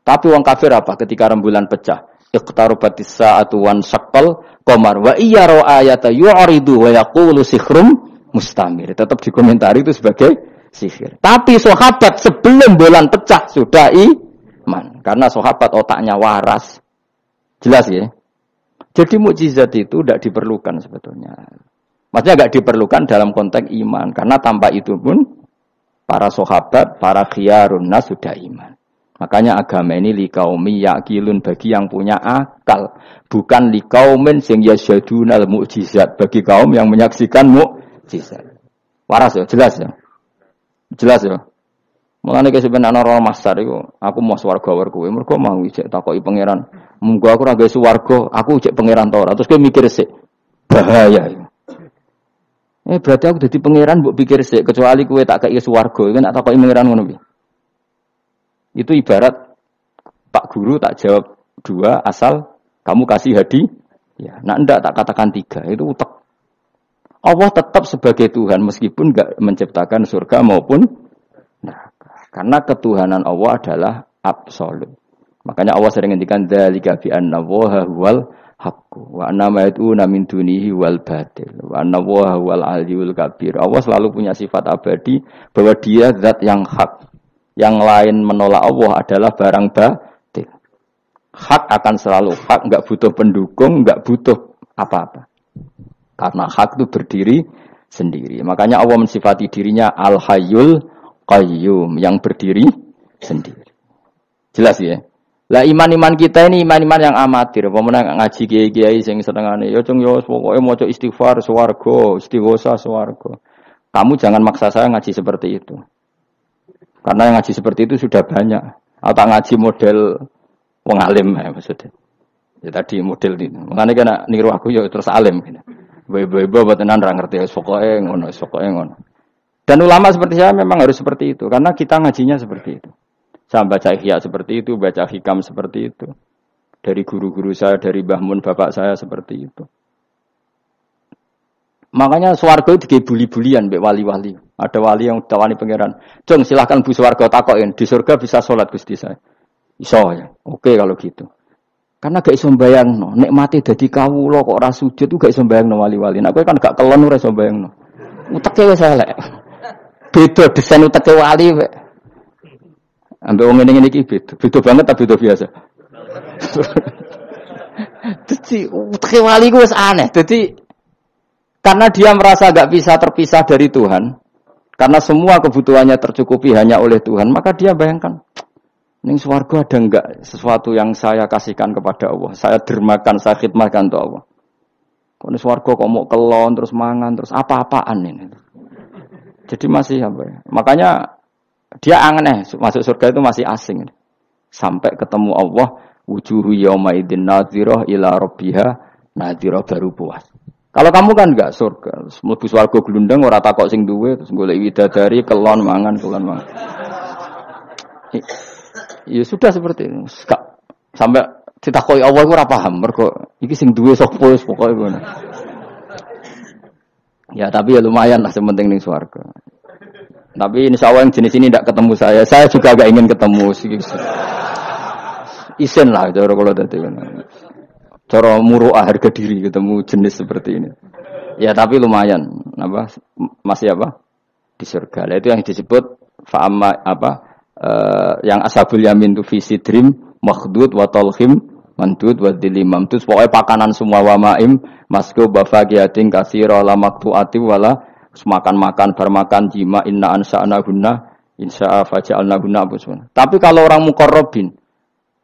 Tapi wong kafir apa ketika rembulan pecah? Iqtarabatis sa'atu wan syaqqal qamar wa iya ra ayata yu'ridu wa yaqulu sikhrum mustamir. Tetap dikomentari itu sebagai sihir. Tapi sahabat sebelum bulan pecah sudah iman. Karena sahabat otaknya waras. Jelas ya? Jadi mukjizat itu tidak diperlukan sebetulnya. Maksudnya tidak diperlukan dalam konteks iman. Karena tanpa itu pun para sahabat, para khiyarun nas sudah iman. Makanya agama ini liqaumi yaqilun bagi yang punya akal. Bukan liqaumin sing yasyadunal mukjizat. Bagi kaum yang menyaksikan mukjizat. Waras ya? Jelas ya? Jelas ya? Mulane sebenarnya ana masar iku, aku mau swarga war kowe, mergo mau ijek takoki pangeran. Munggo aku ora gawe swarga, aku ijek pangeran ta ora. Terus kowe mikir sik. Bahaya iku. Berarti aku dadi pangeran mbok pikir sik, kecuali kowe tak kei swarga, kan tak takoki pangeran ngono piye. Itu ibarat Pak Guru tak jawab 2 asal kamu kasih hadiah. Ya, nah ndak tak katakan 3, itu utek. Allah tetap sebagai Tuhan meskipun enggak menciptakan surga maupun neraka. Karena ketuhanan Allah adalah absolut. Makanya Allah sering ngendikan dzalika bi anna Allaha huwal haqqu wa anna ma yad'una min dunihi wal batil wa anna Allaha huwal aliyyul kabir. Allah selalu punya sifat abadi bahwa dia zat yang hak. Yang lain menolak Allah adalah barang batil. Hak akan selalu hak, enggak butuh pendukung, enggak butuh apa-apa. Karena hak itu berdiri sendiri. Makanya Allah mensifati dirinya Al-Hayyul Qayyum, yang berdiri sendiri. Jelas ya? Lah iman-iman kita ini iman-iman yang amatir. Pemenang ngaji kiai-kiai sing senengane ya cung yo pokoke maca istighfar swarga, istighosa swarga. Kamu jangan maksa saya ngaji seperti itu. Karena yang ngaji seperti itu sudah banyak. Atau ngaji model wong alim ya maksudnya. Ya tadi model ini. Makanya kena niru aku ya terus alim gitu. Ibu-ibu buat tenan ra ngerti pokoke ngono, pokoke ngono. Dan ulama seperti saya memang harus seperti itu karena kita ngajinya seperti itu. Saya baca ihya seperti itu, baca hikam seperti itu. Dari guru-guru saya, dari Mbah Mun bapak saya seperti itu. Makanya swarga itu dibuli-bulian mbek wali-wali. Ada wali yang tawani pangeran. "Jong, silahkan bu swarga takokin, di surga bisa salat Gusti saya." Iso ya. Oke kalau gitu. Karena gak iso mbayangno, nek mati dadi kawula kok ora sujud ku gak iso mbayangno wali-wali. Nek kowe kan gak kelon ora iso mbayangno. Uteke wis elek. Beda desain uteke wali wek. Ambek wong ngene-ngene iki beda banget ta beda biasa. Dadi uteke wali ku wis aneh. Dadi karena dia merasa gak bisa terpisah dari Tuhan, karena semua kebutuhannya tercukupi hanya oleh Tuhan, maka dia bayangkan, ning swarga ada enggak sesuatu yang saya kasihkan kepada Allah, saya dermakan, saya khidmatkan untuk Allah. Kok ning swarga kok mau kelon terus mangan terus apa-apaan ini. Jadi masih apa ya? Makanya dia aneh masuk surga itu masih asing. Sampai ketemu Allah, wujuhu yauma idzin nadhirah ila rabbiha nadhira baru puas. Kalau kamu kan enggak surga, mlebu swarga glundeng ora takok sing duwe terus golek widadari kelon mangan. Ya sudah seperti itu. Sampai ditakoki Allah iku ora paham mergo iki sing duwe sapa wis pokoke ngono. Ya tapi ya lumayan lah sementing ning swarga. Tapi insyaallah yang jenis ini tidak ketemu saya juga agak ingin ketemu. Isen lah cara kalau dadi kan. Cara muru'ah harga diri ketemu jenis seperti ini. Ya tapi lumayan apa masih apa? Di surga. Itu yang disebut fa'amma yang ashabul yamin tu fi sidrim makhdud wa talhim mandud wa dhilim mamdud. Pokoknya pakanan semua wa ma'im masku bafaqiyatin katsira la maqtu'ati wala makan bermakan jima inna ansa'na gunna insya'a faja'alna gunna abusuna. Tapi kalau orang muqarrabin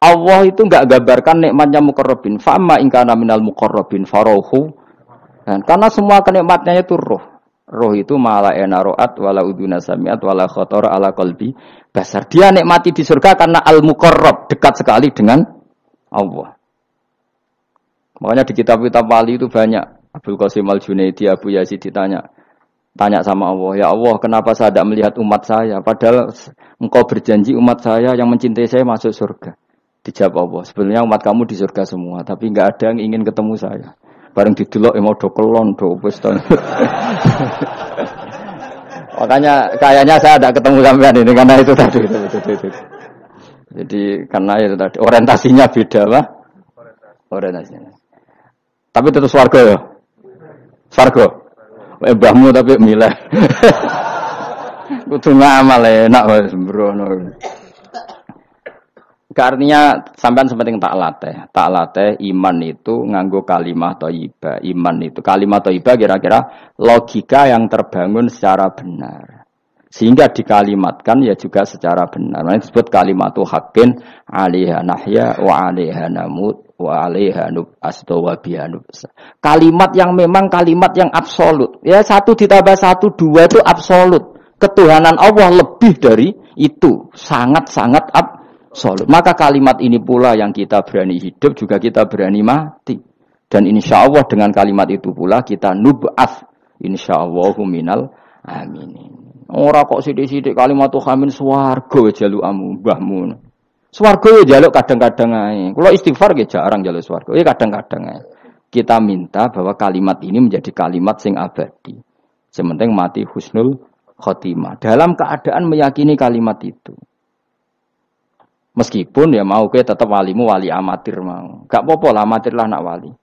Allah itu enggak gambarkan nikmatnya muqarrabin. Fa amma in kana minal muqarrabin faruhu. Dan karena semua kenikmatnya itu roh. Roh itu mala enaroat wala uduna samiat wala khotor ala qalbi basar. Dia nikmati di surga karena al-muqarrab, dekat sekali dengan Allah. Makanya di kitab-kitab wali itu banyak. Abdul Qasim Al-Junaidi, Abu Yazid tanya sama Allah, ya Allah, kenapa saya tidak melihat umat saya? Padahal engkau berjanji umat saya yang mencintai saya masuk surga. Dijawab Allah, sebenarnya umat kamu di surga semua, tapi enggak ada yang ingin ketemu saya. Bareng didelok mau do kelon do wis to. Makanya kayaknya saya tidak ketemu sampean ini karena itu tadi. Jadi karena itu tadi orientasinya beda lah. Orientasinya. Tapi tetap swarga ya. Swarga. Mbahmu tapi milih. Kudu ngamal enak wis mbrono. Artinya sampean sepenting tak latih iman itu nganggo kalimat thayyibah. Iman itu kalimat thayyibah kira-kira logika yang terbangun secara benar. Sehingga dikalimatkan ya juga secara benar. Nah, disebut kalimatu haqqin 'alaiha nahya wa 'alaiha namut wa 'alaiha nub'astu wa biha nub'as. Kalimat yang memang kalimat yang absolut. Ya 1 ditambah 1 2 itu absolut. Ketuhanan Allah lebih dari itu, sangat-sangat absolut. Maka kalimat ini pula yang kita berani hidup juga kita berani mati. Dan insya Allah dengan kalimat itu pula kita nub'ats insyaallahu minal aminin. Ora kok sithik-sithik kalimat hamin swarga jalukamu mbahmu. Swarga ya jaluk kadang-kadang ae. Kula istighfar nggih jarang jaluk swarga. Ya kadang-kadang ae. Kita minta bahwa kalimat ini menjadi kalimat sing abadi. Sementing mati husnul khotimah. Dalam keadaan meyakini kalimat itu. Meskipun ya mau ke tetap walimu wali amatir mau. Gak apa-apa lah amatir lah nak wali.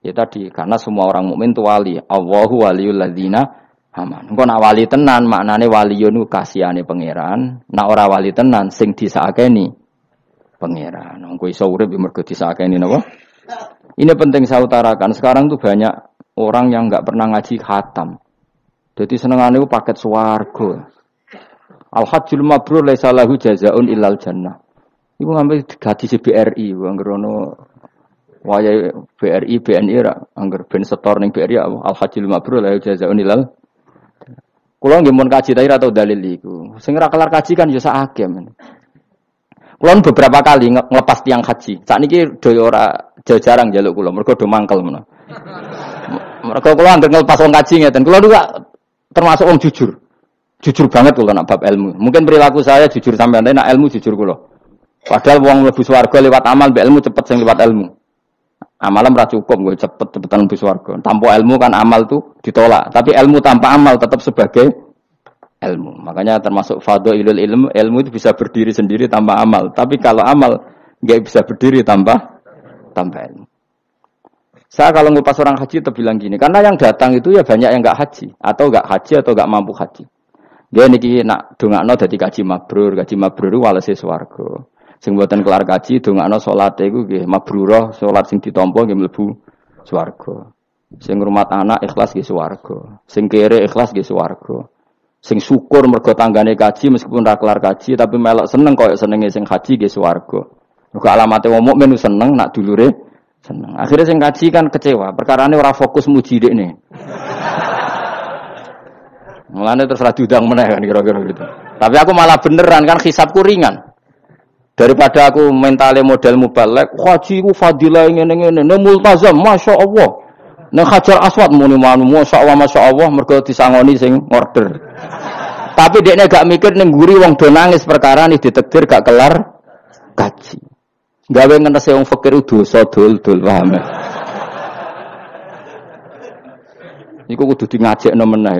Ya tadi karena semua orang mukmin itu wali. Allahu waliyul ladzina aman. Engko nak wali tenan maknane waliyun kasihane pangeran. Nak ora wali tenan sing disakeni pangeran. Engko iso urip mergo disakeni napa? Ini penting saya utarakan. Sekarang tuh banyak orang yang enggak pernah ngaji khatam. Jadi senengane ku paket swarga. Al-hajjul mabrur laisa lahu jazaa'un illal jannah. Ibu ngambil gaji BRI, anggerono wayai BRI, BNI, angger ben setor ning BRI, al-hajjul mabrur la jazaa'un ilal. Kulo nggih mun kaji ta atau dalil iku. Sing ora kelar kaji kan ya sak agem. Kulo beberapa kali ngelepas tiang haji. Sakniki do ora jarang njaluk kulo, mergo do mangkel menawa. Mergo kulo anggere ngelepas wong kaji ngeten. Kulo juga termasuk wong jujur. Jujur banget kulo nak bab ilmu. Mungkin perilaku saya jujur sampean, nak ilmu jujur kulo. Padahal wong mlebu swarga lewat amal, mbek ilmu cepet sing lewat ilmu. Amalan ora cukup nggo cepet-cepetan mlebu swarga. Tanpa ilmu kan amal tuh ditolak, tapi ilmu tanpa amal tetap sebagai ilmu. Makanya termasuk fadhailul ilmu itu bisa berdiri sendiri tanpa amal, tapi kalau amal enggak bisa berdiri tanpa ilmu. Saya kalau ngupas orang haji terbilang gini, karena yang datang itu ya banyak yang enggak haji atau enggak mampu haji. Dia niki nak dongakno dadi kaji mabrur walese swarga. Sing mboten kelar kaji dongakno salate iku nggih mabrurah, salat sing ditampa nggih mlebu swarga. Sing ngrumat anak ikhlas nggih swarga. Sing kere ikhlas nggih swarga. Sing syukur mergo tanggane kaji meskipun ora kelar kaji tapi melok seneng koyo senenge sing haji nggih swarga. Mergo alamate wong mukmin seneng nak dulure seneng. Akhire sing kaji kan kecewa, perkarane ora fokus muji dekne. Mulane terus ra diundang meneh kan kira-kira gitu. Tapi aku malah beneran kan hisabku ringan. Daripada aku mentale model mubalek, haji ku fadilah ngene-ngene, multazam, masyaallah. Nek Hajar Aswad muni manu, masyaallah mergo disangoni sing order. Tapi dekne gak mikir ning nguri wong do nangis perkara ni ditakdir gak kelar kaji. Gawe ngenese wong fakir dosa dul-dul, paham. Iku kudu di ngajekno meneh.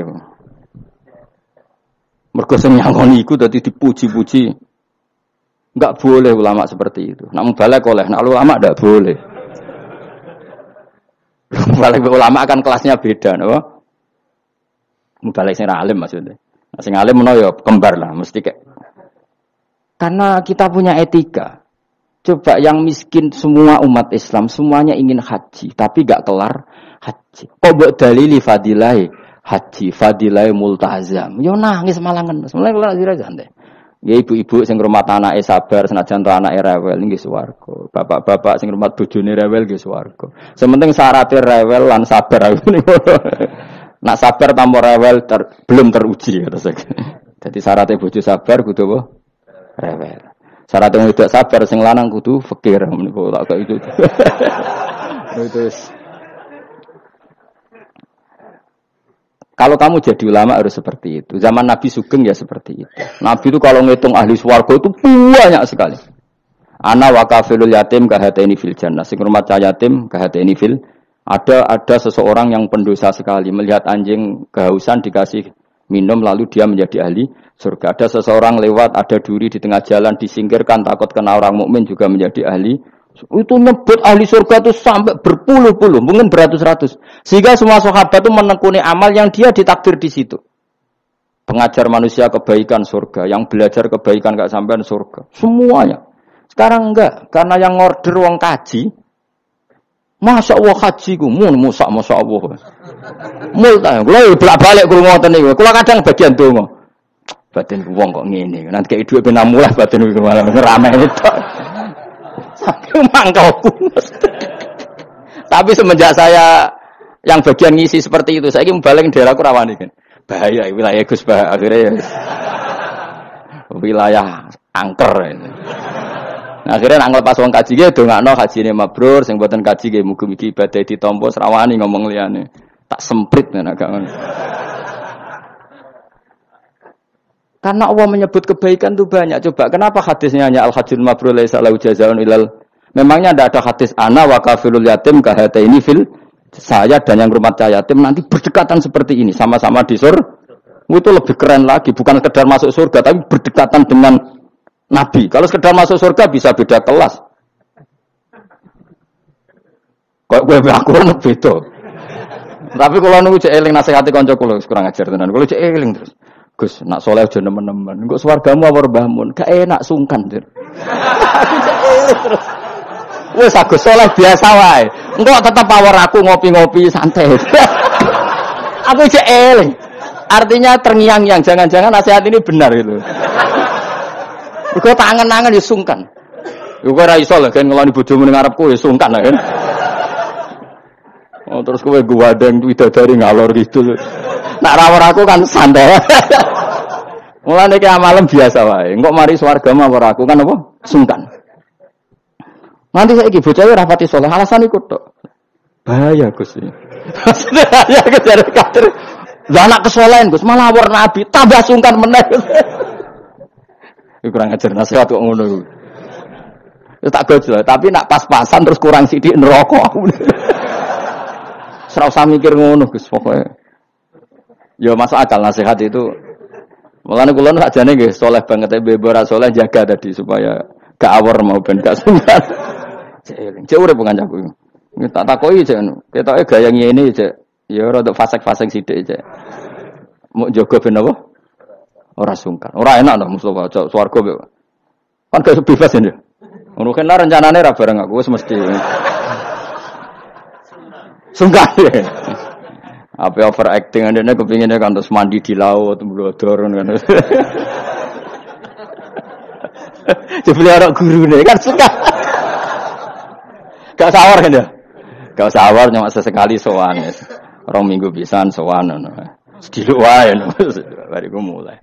Mergo sing nyangoni iku dadi dipuji-puji. Enggak boleh ulama seperti itu. Nak mubalek oleh, nak ulama enggak boleh. Mubalek ulama kan kelasnya beda, no? Mubalek sing alim maksudnya. Nah, sing alim menawa ya kembar lah, mesti kayak. Karena kita punya etika. Coba yang miskin semua umat Islam semuanya ingin haji, tapi enggak kelar haji. Kok mbok dalili fadilai haji, fadilai multazam. Yo nangis malah ngenes. Mulai kelar santai. Ya ibu-ibu sing ngrumat anake sabar senajan to anake rewel nggih swarga. Bapak-bapak sing ngrumat bojone rewel nggih swarga. Sementing syaraté rewel lan sabar niku. Nak sabar tanpa rewel belum teruji kata saya. Jadi syaratnya bojo sabar kudu apa? Rewel. Syaratnya wedok sabar sing lanang kudu fakir meniku tak kok itu. Itu. Kalau kamu jadi ulama harus seperti itu. Zaman Nabi Sugeng ya seperti itu. Nabi itu kalau ngitung ahli swarga itu banyak sekali. Ana wa kafilul yatim kahataini fil jannah. Sing rumah yatim kahataini fil. Ada seseorang yang pendosa sekali melihat anjing kehausan dikasih minum lalu dia menjadi ahli surga. Ada seseorang lewat ada duri di tengah jalan disingkirkan takut kena orang mukmin juga menjadi ahli. Itu nyebut ahli surga itu sampai berpuluh-puluh, mungkin beratus-ratus. Sehingga semua sahabat itu menekuni amal yang dia ditakdir di situ. Pengajar manusia kebaikan surga, yang belajar kebaikan gak sampean surga. Semuanya. Sekarang enggak, karena yang order wong kaji. Masya Allah haji ku, masya Allah. Multa, kalau bolak-balik ke rumah ngoten niku, kula kadang bagian donga. Batin wong kok ngene, nanti kayak dhuwit ben mulai batin ku malah rame itu. Mangkauku. Tapi semenjak saya yang bagian ngisi seperti itu, saya ingin balik daerahku rawani kan. Bahaya wilayah Gus Bah akhirnya wilayah angker. Nah, akhirnya nak nglepas wong kaji ge dongakno hajine mabrur, sing mboten kaji ge mugi-mugi ibadah ditampa rawani ngomong liyane. Tak semprit men agak ngono. Karena Allah menyebut kebaikan itu banyak. Coba kenapa hadisnya hanya al-hajjul mabrur laisa lahu jazaa'un ilal. Memangnya tidak ada hadis ana wa kafilul yatim kahataini fil. Saya dan yang rumah yatim nanti berdekatan seperti ini, sama-sama di surga. Itu lebih keren lagi, bukan sekedar masuk surga tapi berdekatan dengan Nabi. Kalau sekedar masuk surga bisa beda kelas. Kok gue aku beda. Tapi kalau nunggu cek eling nasihati kanca kula kurang ajar tenan. Kalau cek eling terus Gus, nak soleh aja nemen-nemen. Engko swargamu apa mbahmu? Gak enak sungkan, Dir. Terus. Wes Agus soleh biasa wae. Engko tetep power aku ngopi-ngopi santai. Aku cek eling. Artinya terngiang-ngiang, jangan-jangan nasihat ini benar gitu. Engko tangan-tangan ya sungkan. Yo kowe ora iso lho kan ngeloni bojomu ning ngarepku ya sungkan lah kan. Oh terus kowe guwadeng widadari ngalor gitu. Nak rawor aku kan santai. Mulane iki amalem biasa wae. Engko mari swarga mawar aku kan apa? Sungkan. Nanti saiki bocahe rapati saleh alasan iku tok. Bahaya Gus. Ya kejar kader. Lah anak kesolehan Gus malah war nabi tambah sungkan meneh. Iku kurang ajar nasihat kok ngono iku. Ya tak gojol, tapi nak pas-pasan terus kurang sithik neraka aku. Ora usah mikir ngono Gus pokoke. Ya masuk akal nasihat itu. Mulane kula nu sakjane nggih saleh banget bebo ora saleh jaga tadi supaya gak awor mau ben gak sungkan. Cek urip kancaku. Tak takoki cek ngono. Ketoke gaya ngene cek. Ya rada fasek-fasek sithik cek. Mau jaga ben apa? Ora sungkan. Ora enak lho Mustofa cek swarga kan gak bebas ya. Ngono kan rencanane ra bareng aku wis mesti. Sungkan ya. Apa overacting andene kepinginnya kan terus mandi di laut mblodor kan. Jebule ora gurune kan suka. Gak sawar kan ya? Gak sawar cuma sesekali sowan. 2 minggu pisan sowan ngono. Sediluk wae bariku mulai.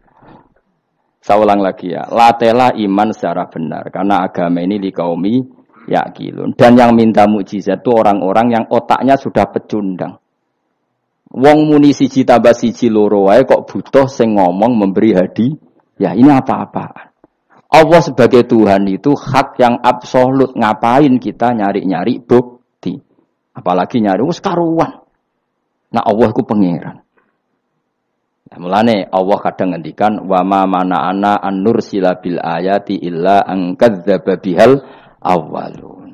Saya ulang lagi ya, latela iman secara benar karena agama ini liqaumi yaqilun. Dan yang minta mukjizat itu orang-orang yang otaknya sudah pecundang. Wong muni siji tambah siji loro wae kok butuh sing ngomong memberi hadiah. Ya ini apa-apaan. Allah sebagai Tuhan itu hak yang absolut. Ngapain kita nyari-nyari bukti? Apalagi nyari wis karuan. Nah Allah itu pangeran. Nah, mulane Allah kadang ngendikan wa ma mana'ana an nursila bil ayati illa an kadzdzaba bihal awwalun.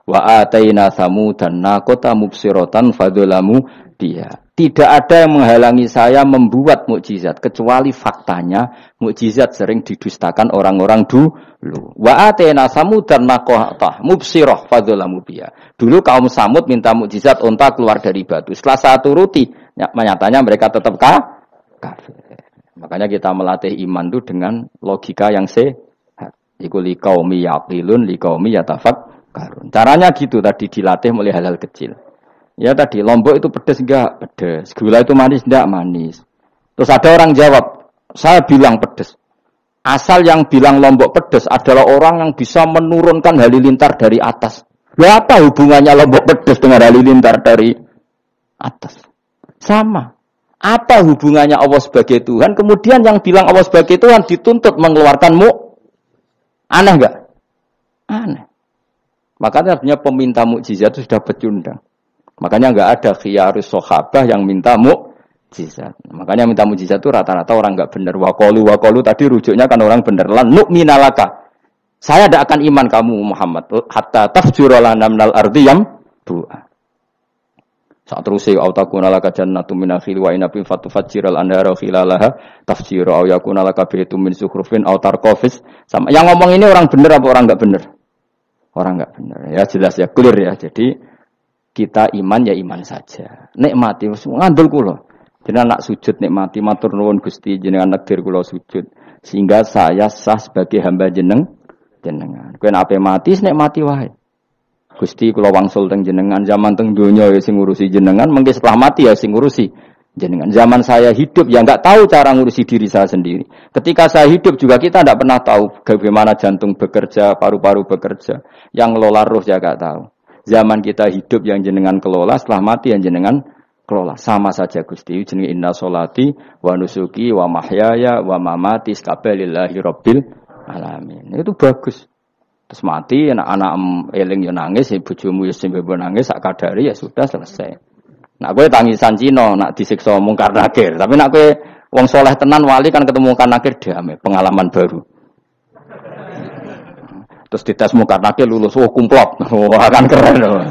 Wa ataina samudan naqata mubsiratan fadzalamu biha. Tidak ada yang menghalangi saya membuat mukjizat kecuali faktanya mukjizat sering didustakan orang-orang dulu. Wa atena samudan naqata mubsirah fadzalamu biha. Dulu kaum Samud minta mukjizat unta keluar dari batu. Setelah saya turuti, nyatanya mereka tetap kafir. Makanya kita melatih iman itu dengan logika yang sehat. Iku liqaumi yaqilun liqaumi yatafakkarun. Caranya gitu tadi dilatih mulai hal-hal kecil. Ya tadi, Lombok itu pedes enggak? Pedes. Gula itu manis enggak? Manis. Terus ada orang jawab, saya bilang pedes. Asal yang bilang Lombok pedes adalah orang yang bisa menurunkan halilintar dari atas. Lalu apa hubungannya Lombok pedes dengan halilintar dari atas? Sama. Apa hubungannya Allah sebagai Tuhan? Kemudian yang bilang Allah sebagai Tuhan dituntut mengeluarkanmu. Aneh enggak? Aneh. Makanya artinya peminta mukjizat itu sudah pecundang. Makanya enggak ada khiyarus sahabah yang minta mukjizat. Makanya minta mukjizat itu rata-rata orang enggak benar. Waqalu tadi rujuknya kan orang benar. Lan nu'minalaka. Saya tidak akan iman kamu Muhammad hatta tafjura lana minal ardi yambu'a. Saat terusé au takuna laka jannatu min nakhil wa inabin fatufajjiral anhara khilalaha tafjira au yakuna laka baytun min zukhrufin au tarqafis. Sama yang ngomong ini orang benar apa orang enggak benar? Orang enggak benar. Ya jelas ya clear ya. Jadi kita iman ya iman saja. Nikmati ngandel kula. Jenengan nak sujud nikmati matur nuwun Gusti jenengan negdir kula sujud sehingga saya sah sebagai hamba jenengan. Kowe nek ape mati nikmati wae. Gusti kula wangsul teng jenengan zaman teng donya ya sing ngurusi jenengan, mengki setelah mati ya sing ngurusi jenengan. Zaman saya hidup ya enggak tahu cara ngurusi diri saya sendiri. Ketika saya hidup juga kita enggak pernah tahu bagaimana jantung bekerja, paru-paru bekerja. Yang ngelola ruh ya enggak tahu. Zaman kita hidup yang jenengan kelola, setelah mati yang jenengan kelola. Sama saja Gusti. Jenenge inna sholati wa nusuki wa mahyaya wa mamati lillahi rabbil alamin. Itu bagus. Terus mati anak-anak eling yo nangis, bojomu yo sembe nangis sak kadare ya sudah selesai. Nak kowe tangisan Cina, nak disiksa mungkar nakir. Tapi nak kowe wong soleh tenan wali kan ketemu mungkar nakir damai, pengalaman baru. Terus dites mungkar nakir lulus, kumplot. Wah kan keren loh.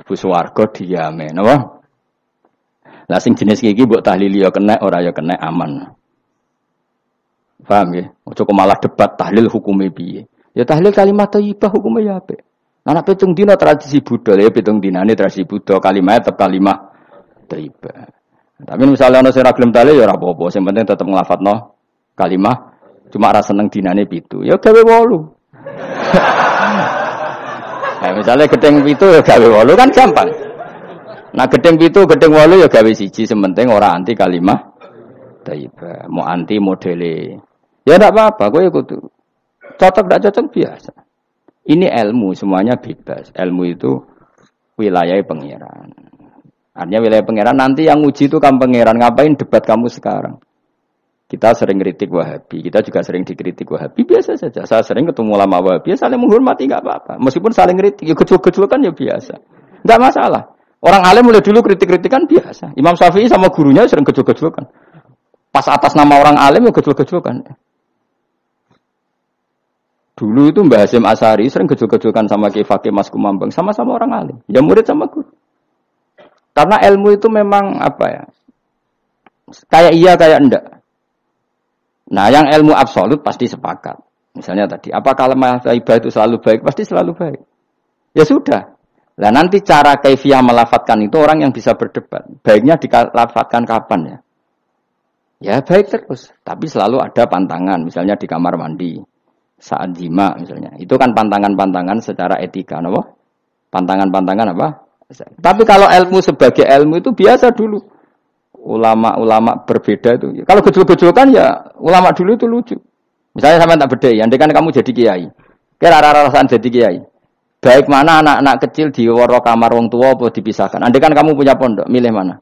Bu swarga diame, napa? Lah sing jenis iki mbok tahlili ya kena, ora ya kena aman. Paham ya? Ojo kok malah debat tahlil hukume piye. Ya tahlil kalimat thayyibah hukume ya apik. Anak pitung dina tradisi Buddha, ya pitung dinane tradisi Buddha, kalimat tetep kalimat thayyibah. Tapi misalnya ana sing ora gelem tahlil ya ora apa-apa, sing penting tetep nglafadzno kalimat. Cuma rasa seneng dinane 7. Ya gawe 8. Nah, misalnya gedeng 7 ya gawe 8 kan gampang. Nah gedeng 7, gedeng 8 ya gawe 1, sementing ora anti kalimah thayyibah, mau anti modele. Ya ndak apa-apa, kowe kudu cocok ndak cocok biasa. Ini ilmu semuanya bebas. Ilmu itu wilayah pangeran. Artinya wilayah pangeran nanti yang uji itu kamu pangeran. Ngapain debat kamu sekarang? Kita sering kritik Wahabi, kita juga sering dikritik Wahabi, biasa saja. Saya sering ketemu ulama Wahabi, saling menghormati enggak apa-apa. Meskipun saling kritik, ya gejol-gejolkan ya biasa. Enggak masalah. Orang alim mulai dulu kritik-kritikan biasa. Imam Syafi'i sama gurunya sering gejol-gejolkan. Pas atas nama orang alim ya gejol-gejolkan. Dulu itu Mbah Hasyim Asy'ari sering gejol-gejolkan sama Ki Fakih Mas Kumambang, sama-sama orang alim. Ya murid sama guru. Karena ilmu itu memang apa ya? Kayak iya kayak enggak. Nah, yang ilmu absolut pasti sepakat. Misalnya tadi, apakah kalimah thayyibah itu selalu baik? Pasti selalu baik. Ya sudah. Nah, nanti cara kaifiyah melafatkan itu orang yang bisa berdebat. Baiknya dilafatkan kapan ya? Ya baik terus. Tapi selalu ada pantangan. Misalnya di kamar mandi. Saat jima misalnya. Itu kan pantangan-pantangan secara etika. Apa? Pantangan-pantangan apa? Tapi kalau ilmu sebagai ilmu itu biasa dulu. ulama-ulama berbeda itu. Kalau gejol-gejolkan ya ulama dulu itu lucu. Misalnya sama tak beda, andai kan kamu jadi kiai. Kira rara-rasan jadi kiai. Baik mana anak-anak kecil di waro kamar wong tua apa dipisahkan. Andai kan kamu punya pondok, milih mana?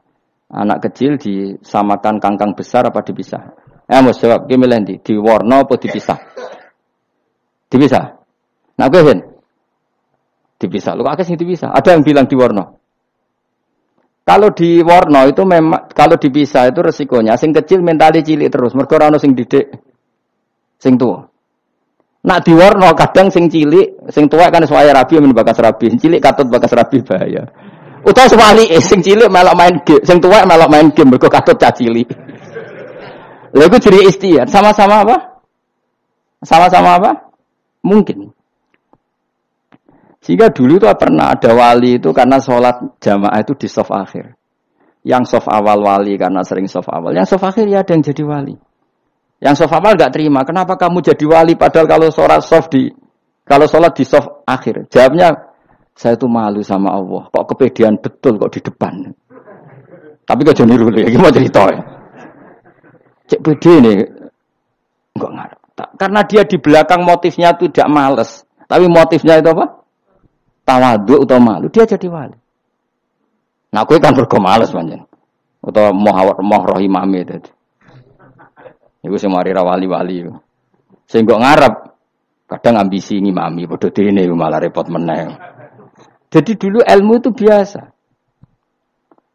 Anak kecil disamakan kangkang besar apa dipisah? Mau jawab, milih nanti di warna apa dipisah? Dipisah. Nah, gue dipisah. Lu akeh sing dipisah. Ada yang bilang di warna. Kalau di warna itu memang kalau dipisah itu resikonya sing kecil mentali cilik terus. Mergo ora ono sing didik sing tua. Nak di warna kadang sing cilik, sing tua kan suwaya rabi men bakas rabi. Cilik katut bakas rabi bahaya. Utawa sebalike sing cilik melok main game, sing tua melok main game mergo katut cah cilik. Lha iku ciri istiad. Sama-sama apa? Sama-sama apa? Mungkin. Sehingga dulu itu pernah ada wali itu karena sholat jamaah itu di shaf akhir. Yang shaf awal wali karena sering shaf awal. Yang shaf akhir ya ada yang jadi wali. Yang shaf awal enggak terima. Kenapa kamu jadi wali padahal kalau sholat di shaf akhir? Jawabnya, saya itu malu sama Allah. Kok kepedean betul kok di depan. Tapi kok jadi niru ya, gimana cerita ya? Cek pede nih. Enggak ngarep. Karena dia di belakang motifnya itu tidak males. Tapi motifnya itu apa? Tawadhu atau malu. Dia jadi wali. Nah, aku kan mergo males panjen. Atau moh roh imame tadi. Iku sing mari ra wali-wali. Sing kok ngarep kadang ambisi ngimami padha dene malah repot meneh. Jadi dulu ilmu itu biasa.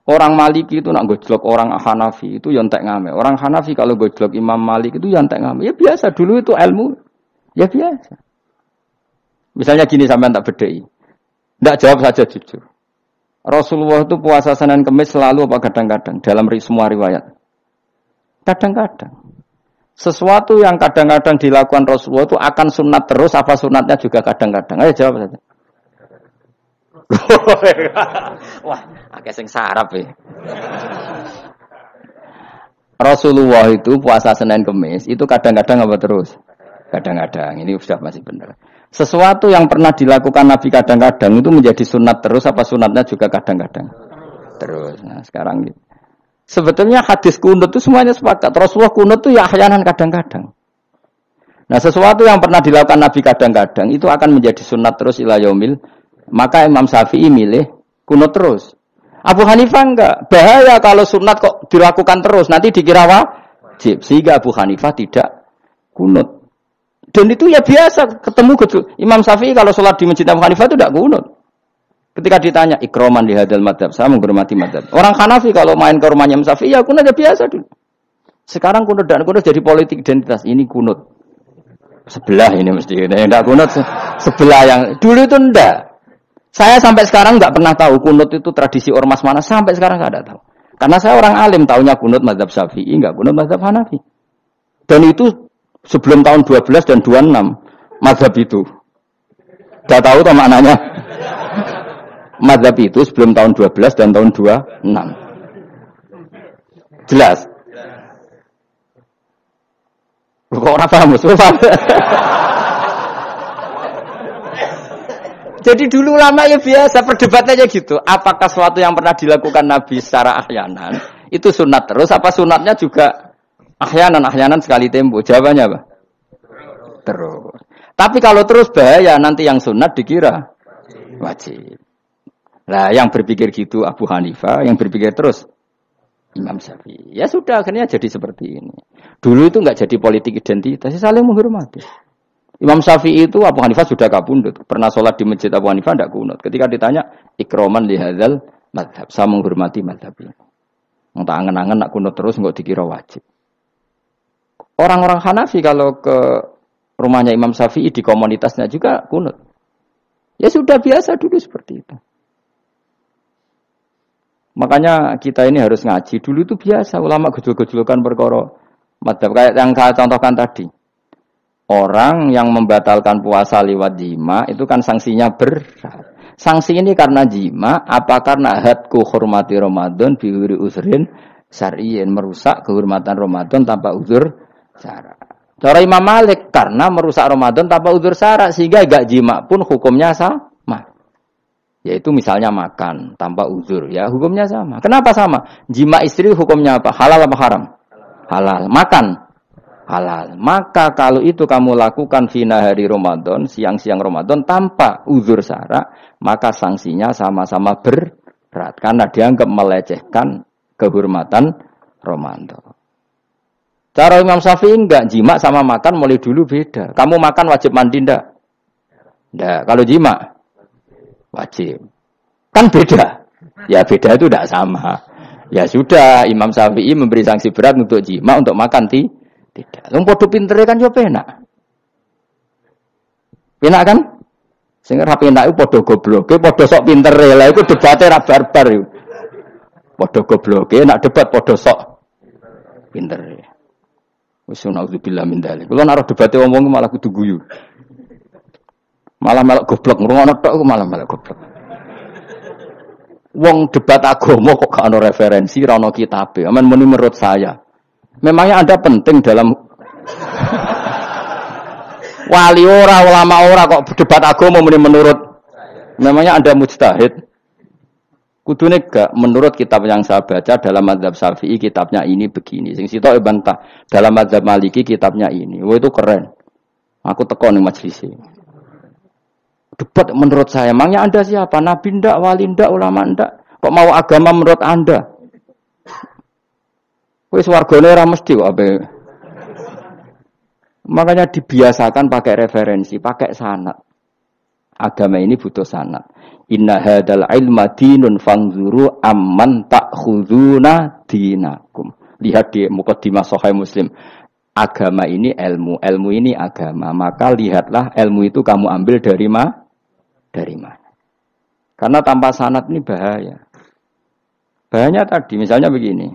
Orang Maliki itu nak gojlok orang Hanafi itu ya entek ngame. Orang Hanafi kalau gojlok Imam Malik itu ya entek ngame. Ya biasa dulu itu ilmu. Ya biasa. Misalnya gini sampean tak bedhei. Ndak jawab saja jujur. Rasulullah itu puasa Senin Kamis selalu apa kadang-kadang dalam semua riwayat. Kadang-kadang. Sesuatu yang kadang-kadang dilakukan Rasulullah itu akan sunat terus apa sunatnya juga kadang-kadang. Ayo jawab saja. Wah, akeh sing sarap ya. Rasulullah itu puasa Senin Kamis itu kadang-kadang apa terus? Kadang-kadang. Ini sudah masih benar. Sesuatu yang pernah dilakukan Nabi kadang-kadang itu menjadi sunat terus apa sunatnya juga kadang-kadang? Terus. Nah, sekarang gitu. Sebetulnya hadis kunut itu semuanya sepakat. Rasulullah kunut itu ya ahyanan kadang-kadang. Nah, sesuatu yang pernah dilakukan Nabi kadang-kadang itu akan menjadi sunat terus ila yaumil. Maka Imam Syafi'i milih kunut terus. Abu Hanifah enggak. Bahaya kalau sunat kok dilakukan terus. Nanti dikira wajib. Sehingga Abu Hanifah tidak kunut. Dan itu ya biasa ketemu gitu. Imam Syafi'i kalau sholat di masjid Abu Hanifah itu tidak kunut. Ketika ditanya ikroman di hadal madhab, saya menghormati madhab. Orang Hanafi kalau main ke rumahnya Imam Syafi'i ya kunut ya biasa dulu. Sekarang kunut dan kunut jadi politik identitas. Ini kunut sebelah ini mesti. Enggak kunut sebelah yang dulu itu enggak. Saya sampai sekarang enggak pernah tahu kunut itu tradisi ormas mana. Sampai sekarang enggak ada tahu. Karena saya orang alim, taunya kunut madhab Syafi'i, enggak kunut madhab Hanafi. Dan itu sebelum tahun 12 dan 26 mazhab itu. Sudah tahu toh maknanya? Mazhab itu sebelum tahun 12 dan tahun 26. Jelas? Kok ora paham? Jadi dulu lama ya biasa perdebatannya gitu. Apakah sesuatu yang pernah dilakukan Nabi secara ahyanan itu sunat terus apa sunatnya juga ahyanan sekali tempo? Jawabannya apa? Terus. Tapi kalau terus bahaya nanti yang sunat dikira wajib. Nah, yang berpikir gitu Abu Hanifah, yang berpikir terus Imam Syafi'i. Ya sudah, akhirnya jadi seperti ini. Dulu itu enggak jadi politik identitas, saling menghormati. Imam Syafi'i itu Abu Hanifah sudah kabundut. Pernah sholat di masjid Abu Hanifah enggak kunut. Ketika ditanya ikroman li hadzal madhab, saya menghormati madhab ini. Entah angen-angen nak kunut terus enggak dikira wajib. Orang-orang Hanafi kalau ke rumahnya Imam Syafi'i di komunitasnya juga kunut. Ya sudah biasa dulu seperti itu. Makanya kita ini harus ngaji. Dulu itu biasa ulama gejol-gejolkan perkara madhab kayak yang saya contohkan tadi. Orang yang membatalkan puasa lewat jima itu kan sanksinya berat. Sanksi ini karena jima apa karena hadku hormati Ramadan biwiri uzrin syar'iyyin, merusak kehormatan Ramadan tanpa uzur syara'. Cara Imam Malik karena merusak Ramadan tanpa uzur syara' sehingga enggak jima pun hukumnya sama. Yaitu misalnya makan tanpa uzur, ya hukumnya sama. Kenapa sama? Jima istri hukumnya apa? Halal apa haram? Halal. Makan halal. Maka kalau itu kamu lakukan fina hari Ramadan, siang-siang Ramadan tanpa uzur syara, maka sanksinya sama-sama berat karena dianggap melecehkan kehormatan Ramadan. Cara Imam Syafi'i enggak, jima sama makan mulai dulu beda. Kamu makan wajib mandi enggak? Enggak. Kalau jima wajib. Kan beda. Ya beda itu tidak sama. Ya sudah, Imam Syafi'i memberi sanksi berat untuk jima, untuk makan tidak. Wong padha pintere kan yo penak. Penak kan? Sing ora penak iku padha gobloke, padha sok pintere. Lah iku debate ra barbar iku. Padha gobloke, nak debat padha sok pintere. Wis naudzubillah min dzalik. Kulo nek debate wong-wong malah kudu guyu. Malah melok goblok, ngrungokno tok malah melok goblok. Wong debat agama kok gak ono referensi, ora ono kitabe. Aman menurut saya. Memangnya Anda penting dalam wali ora, ulama ora kok debat agama menurut. Memangnya Anda mujtahid. Kudune gak menurut kitab yang saya baca dalam mazhab Syafi'i kitabnya ini begini. Sing sitok bantah dalam mazhab Maliki kitabnya ini. Wah itu keren. Aku teko ning majelis. Debat menurut saya, emangnya Anda siapa? Nabi ndak, wali ndak, ulama ndak? Kok mau agama menurut Anda? Wis wargane ora mesti kok ape. Makanya dibiasakan pakai referensi, pakai sanad. Agama ini butuh sanad. Inna hadzal ilma dinun fanzuru amman ta'khuduna dinakum. Lihat di muqaddimah Sahih Muslim. Agama ini ilmu, ilmu ini agama. Maka lihatlah ilmu itu kamu ambil dari mana? Karena tanpa sanad ini bahaya. Bahayanya tadi, misalnya begini.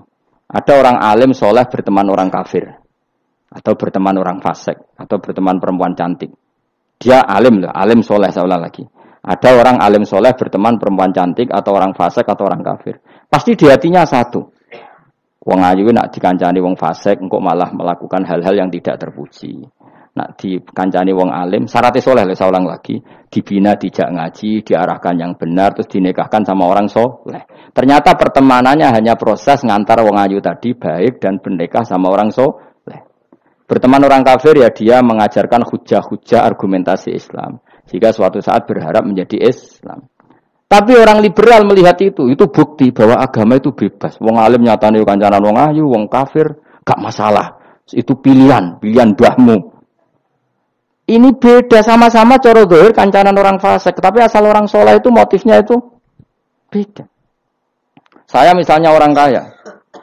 Ada orang alim soleh berteman orang kafir. Atau berteman orang fasik. Atau berteman perempuan cantik. Dia alim loh, alim soleh seolah lagi. Ada orang alim soleh berteman perempuan cantik. Atau orang fasik atau orang kafir. Pasti di hatinya satu. Wong ayu nak dikancani wong fasik, engkau malah melakukan hal-hal yang tidak terpuji. Nak dikancani wong alim, syaratnya soleh, saya ulang lagi, dibina, dijak ngaji, diarahkan yang benar, terus dinikahkan sama orang soleh. Ternyata pertemanannya hanya proses ngantar wong ayu tadi baik dan menikah sama orang soleh. Berteman orang kafir ya dia mengajarkan hujah-hujah argumentasi Islam, sehingga suatu saat berharap menjadi Islam. Tapi orang liberal melihat itu bukti bahwa agama itu bebas. Wong alim nyatane kancanan wong ayu, wong kafir, gak masalah. Itu pilihan mbahmu. Ini beda, sama-sama cara zahir kancanan orang fasik, tapi asal orang soleh itu motifnya itu beda. Saya misalnya orang kaya,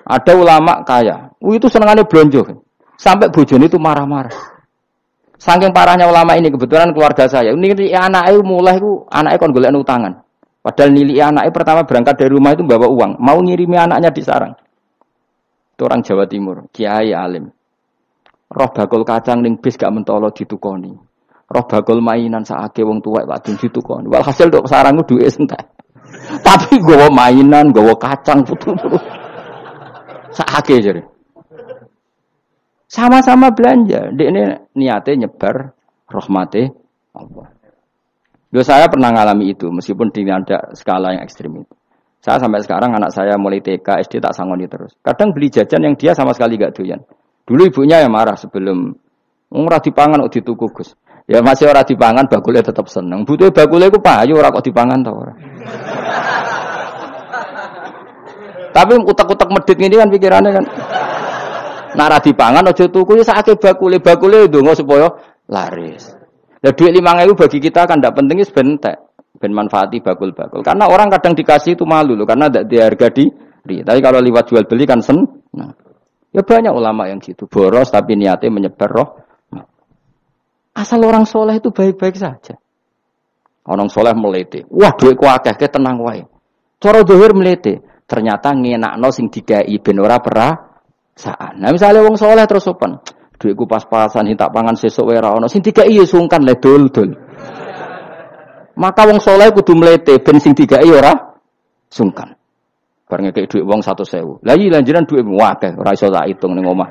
ada ulama kaya, itu senengannya blonjo, sampai bojone itu marah-marah. Saking parahnya ulama ini, kebetulan keluarga saya, ini anaknya mulai anaknya kon golek utangan. Padahal nilai anaknya pertama berangkat dari rumah itu bawa uang, mau ngirimi anaknya di sarang. Itu orang Jawa Timur, kiai alim. Roh bakul kacang ning bis gak mentolo ditukoni. Roh bakul mainan saake wong tuwek Pak ditukoni. Walhasil tok sarangku duwe entek. Tapi gowo mainan, gowo kacang putu-putu. Saake jare. Sama-sama belanja. Dekne niate nyebar rahmate Allah. Saya pernah ngalami itu meskipun tidak ada skala yang ekstrim itu. Saya sampai sekarang anak saya mulai TK, SD tak sangoni terus. Kadang beli jajan yang dia sama sekali gak doyan. Dulu ibunya yang marah sebelum ora dipangan kok dituku Gus. Ya masih ora dipangan bakule tetap seneng. Butuhe bakule ku payu ora kok dipangan ta ora. Tapi utek-utek medhit ngene kan pikirannya kan. Nek ora dipangan aja tuku ya sakake bakule ndonga supaya laris. Lah duit 5.000 bagi kita kan ndak penting wis bentek. Ben manfaati bakul-bakul. Karena orang kadang dikasih itu malu loh karena ndak diharga diri. Tapi kalau lewat jual beli kan seneng. Ya banyak ulama yang gitu, boros tapi niatnya menyebar roh. Asal orang soleh itu baik-baik saja. Orang soleh melete, wah duitku akeh, tenang wae. Cara zahir melete, ternyata ngenakno sing dikai ben ora perasaan. Nah misalnya wong soleh terus sopan, duitku pas-pasan tak pangan sesuk wae ora ono, sing dikai ya sungkan le dol-dol. Maka wong soleh kudu melete ben sing dikai ora sungkan. Bareng ngekek dhuwit wong 100.000. Lah iki lanjenan dhuwitmu akeh, ora iso tak hitung ning omah.